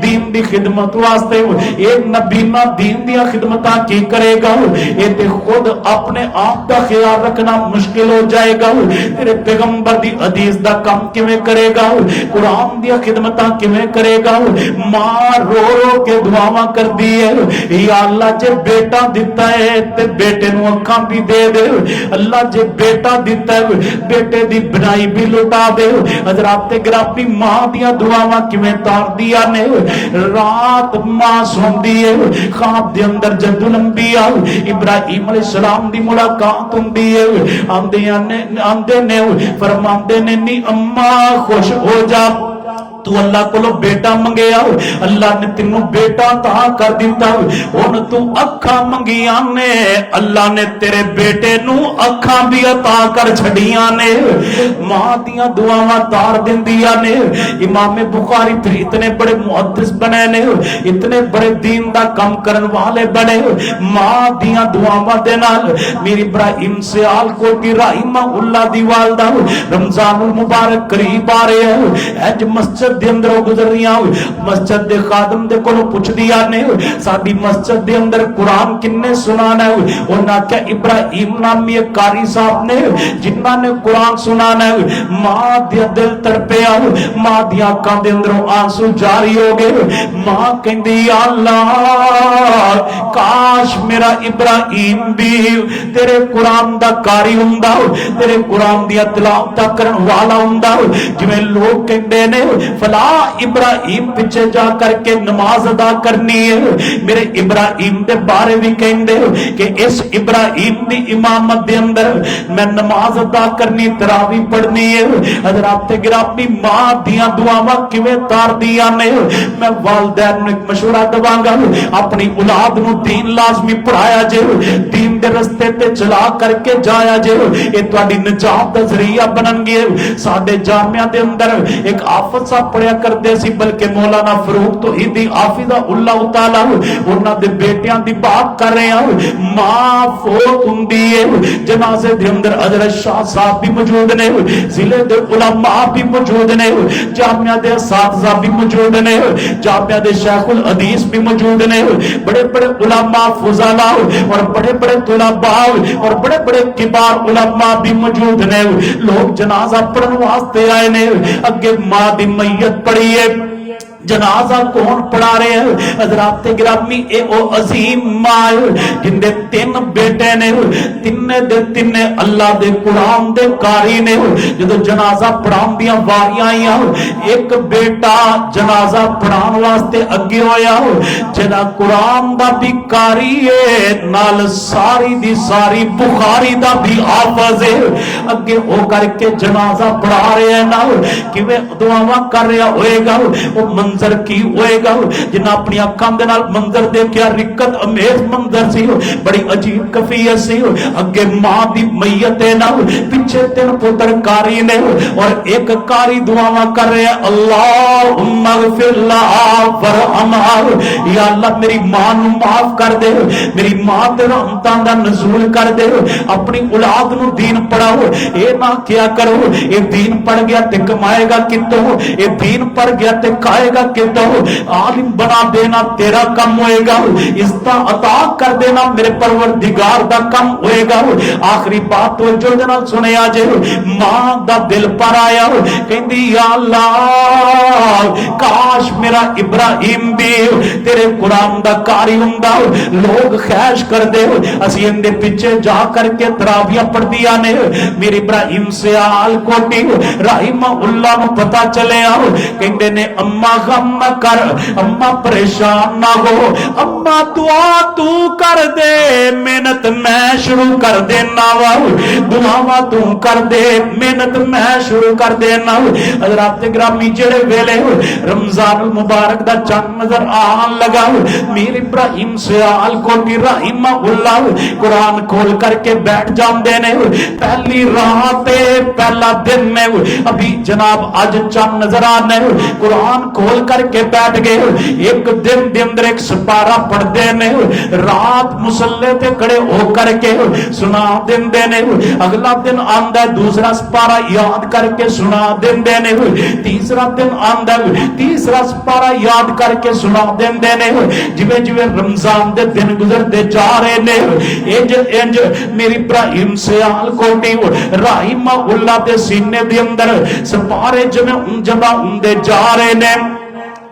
دین دی خدمت واسطے ایک نبینا دین دیا خدمتاں کی کرے گا یہ تے خود اپنے آپ دا خیال رکھنا مشکل ہو جائے گا تیرے پیغمبر دی حدیث دا کام کیویں کرے گا قرآن دیا خدمتاں کیویں کرے گا ماں رو رو کے دعاواں کر دیئے یا اللہ جے بیٹا دیتا ہے تے بیٹے نو اکھاں بھی دے دے اللہ جے بیٹا دیتا ہے بیٹے دی بنائی بھی لٹا دے حضرات گرامی ماں دیا دعاواں کیویں تار دیا نے رات ماں سن دیئے خواب دے اندر جد الانبیاء ابراہیم علیہ السلام دی ملاقات ہوندی ہے آندے نے فرماندے نے نی اماں خوش ہو جا تو اللہ کو بیٹا منگے اللہ نے تینوں بیٹا عطا کر دیتا ہن تو اکھاں منگیاں نے اللہ نے تیرے بیٹے نو اکھاں بھی عطا کر چھڑیاں نے ماں دیاں دعاواں تار دیندیاں نے امام بخاری پھر اتنے بڑے محدث بنے نے اتنے بڑے دین دا کم کرن والے بنے ماں دیاں دعاواں دے نال میری ابراہیم سیال کوٹی رحمہ اللہ دی والدہ رمضان المبارک قریب آ رہے ہیں اج مسجد دے اندر گزر رہی مسجد دے خادم دے کولوں پوچھ دیا نے ساڈی مسجد دے اندر قرآن کنے سنانا ہے انہاں کہ ابراہیم نامی ایک قاری صاحب نے جنہاں نے قرآن سنانا ہے ماں دیا دل تڑپیا ماں دیا آنکھاں دے اندر آنسو جاری ہو گئے ماں کہندی یا اللہ کاش میرا ابراہیم بھی تیرے قرآن دا قاری ہوندا تیرے قرآن دیا تلاوت کرن والا ہوندا جویں لوگ کہندے نے فلا ابراہیم پیچھے جا کر کے نماز ادا کرنی ہے میرے ابراہیم دے بارے بھی کہندے کہ اس ابراہیم دی امامت دے اندر میں نماز ادا کرنی تراویح پڑھنی ہے حضرات گرامی ماں دیاں دعاواں کیویں تار دیاں نے میں والدین نوں ایک مشورہ دواں گا اپنی اولاد نوں دین لازمی پڑھایا جے دین دے رستے تے چلا کر کے جایا جے اے تہاڈی نجات دا ذریعہ بنن گے ساڈے جامعہ دے اندر ایک آفت صاحب پڑھیا کرتے سی بلکہ مولانا فروغ توحیدی حافظہ اللہ تعالی انہاں دے بیٹیاں دی بات کر رہے ہیں ماں فوت ہوندی ہے جنازے دے اندر حضرت شاہ صاحب بھی موجود نے ضلع دے علماء بھی موجود نے جامعہ دے اساتذہ بھی موجود نے جامعہ دے شیخ الحدیث بھی موجود نے بڑے بڑے علماء فضلاء اور بڑے بڑے طلباء اور بڑے بڑے کبار علماء بھی موجود نے لوگ جنازہ پڑھن واسطے آئے نے اگے ماں دی میت پڑی ہے جنازہ کون پڑھا رہے ہیں حضرات گرامی اے او عظیم ماں جن دے تین بیٹے نے تین اللہ دے قرآن دے قاری نے جدو جنازہ پڑھان دیاں واریاں آئیاں ایک بیٹا جنازہ پڑھان واسطے اگے ہویا جنا قرآن دا بھی قاری ہے نال ساری دی ساری بخاری دا بھی حافظ ہے اگے ہو کر کے جنازہ پڑھا رہے ہیں نا کیویں دعاواں کر رہا ہوئے گا وہ منظر کی ہوئے گا جنہ اپنی آنکھاں دے نال منظر دیکھیا رکت امیز منظر سی بڑی عجیب کفیت سی اگے ماں دی میت ہے نا پیچھے تین پتر کاری نے اور ایک کاری دعاواں کر رہے ہیں اللہم اغفر لہا ورحمہا یا اللہ میری ماں نو معاف کر دے میری ماں تے رحمتاں دا نزول کر دے اپنی اولاد نو دین پڑھاؤ اے نہ کیا کرو اے دین پڑھ گیا تے کمائے گا کتوں اے دین پڑھ گیا تے کھائے گا کتوں عالم بنا دینا تیرا کم ہوئے گا عزتاں عطا کر دینا میرے پروردگار دا کم ہوئے گا آخری بات تو جو جناب سنے آجے ماں دا دل پر آیا کہندی یا اللہ کاش میرا ابراہیم بھی تیرے قرآن دا قاری ہوندا لوگ خیش کر دے اسی اندے پیچھے جا کر کے تراویح پڑھ دیا نے میری ابراہیم سے آل کوٹی رحمہ اللہ نو پتا چلے کہندے نے اماں غم نہ کر، اما پریشان نہ ہو، اما دعا تو کر دے، محنت میں شروع کر دینا وا، دعا تو کر دے، محنت میں شروع کر دینا۔ حضرات گرامی جڑے ویلے رمضان المبارک دا چند نظر آن لگا، میر ابراہیم سیال کوٹی رحمہ اللہ قرآن کھول کر کے بیٹھ جاندے نے، پہلی رات پہلا دن میں ابھی جناب آج چند نظر آنے، قرآن کھول کر کے بیٹھ گئے، ایک دن دے اندر ایک سپارہ پڑھ دینے، رات مسلح تے کھڑے ہو کر کے سنا دن دینے، اگلا دن آندہ دوسرا سپارہ یاد کر کے سنا دن دینے، تیسرا دن آندہ تیسرا سپارہ یاد کر کے سنا دن دینے، جویں جویں رمضان دے دن گزر دے جا رہے نے، انج میری ابراہیم سیال کوٹی رحمہ اللہ دے سینے دے اندر سپارے جمع ہوندے جا رہے نے۔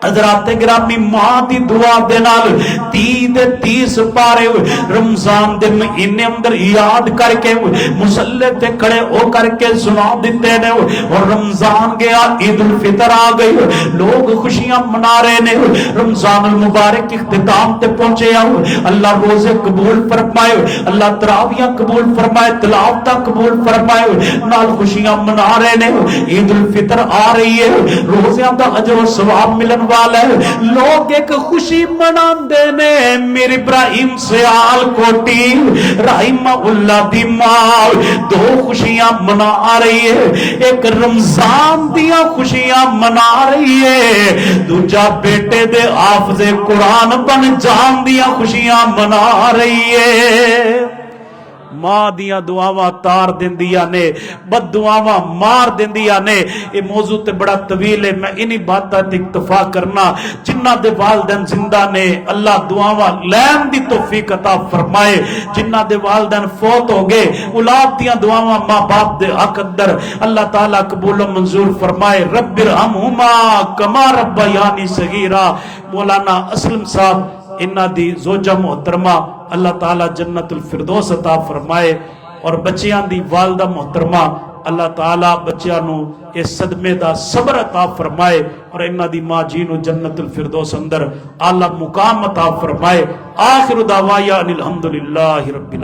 حضرات گرامی ماں دی دعا دے نال 30 پارے رمضان دے مہینے اندر یاد کر کے مصلی تے کھڑے ہو کر کے سنا دیتے نے، اور رمضان گیا عید الفطر آ گئی، لوگ خوشیاں منا رہے نے، رمضان المبارک اختتام تے پہنچے، اللہ روزے قبول فرمائے، اللہ تراویاں قبول فرمائے، تلاوتاں قبول فرمائے، نال خوشیاں منا رہے نے، عید الفطر آ رہی ہے، روزیاں دا اجر و ثواب ملن والے، لوگ ایک خوشی مناندے نے۔ میرے ابراہیم سیال کوٹی رحمہ اللہ دی ماں دو خوشیاں منا رہی ہے، ایک رمضان دیاں خوشیاں منا رہی ہے، دوجا بیٹے دے حافظ قرآن بن جان دیاں خوشیاں منا رہی ہے۔ ماں دیاں دعاواں تار دیندیاں نے، بد دعاواں مار دیندیاں نے۔ یہ موضوع تے بڑا طویل ہے، میں انہی باتاں تے اکتفا کرنا۔ جنہ دے والدین زندہ نے اللہ دعاواں لین دی توفیق عطا فرمائے، جنہ دے والدین فوت ہو گئے اولاد دیاں دعاواں ماں باپ دے حق اندر اللہ تعالیٰ قبول و منظور فرمائے۔ رب ارحمہما کما ربیانی صغیرا۔ مولانا اسلم صاحب انہاں دی زوجہ محترمہ اللہ تعالیٰ جنت الفردوس عطا فرمائے، اور بچیاں دی والدہ محترمہ اللہ تعالیٰ بچیاں نو اس صدمے دا صبر عطا فرمائے، اور انہاں دی ماں جی نو جنت الفردوس اندر اعلیٰ مقام عطا فرمائے۔ آخر دعوایا ان الحمدللہ رب العالمین۔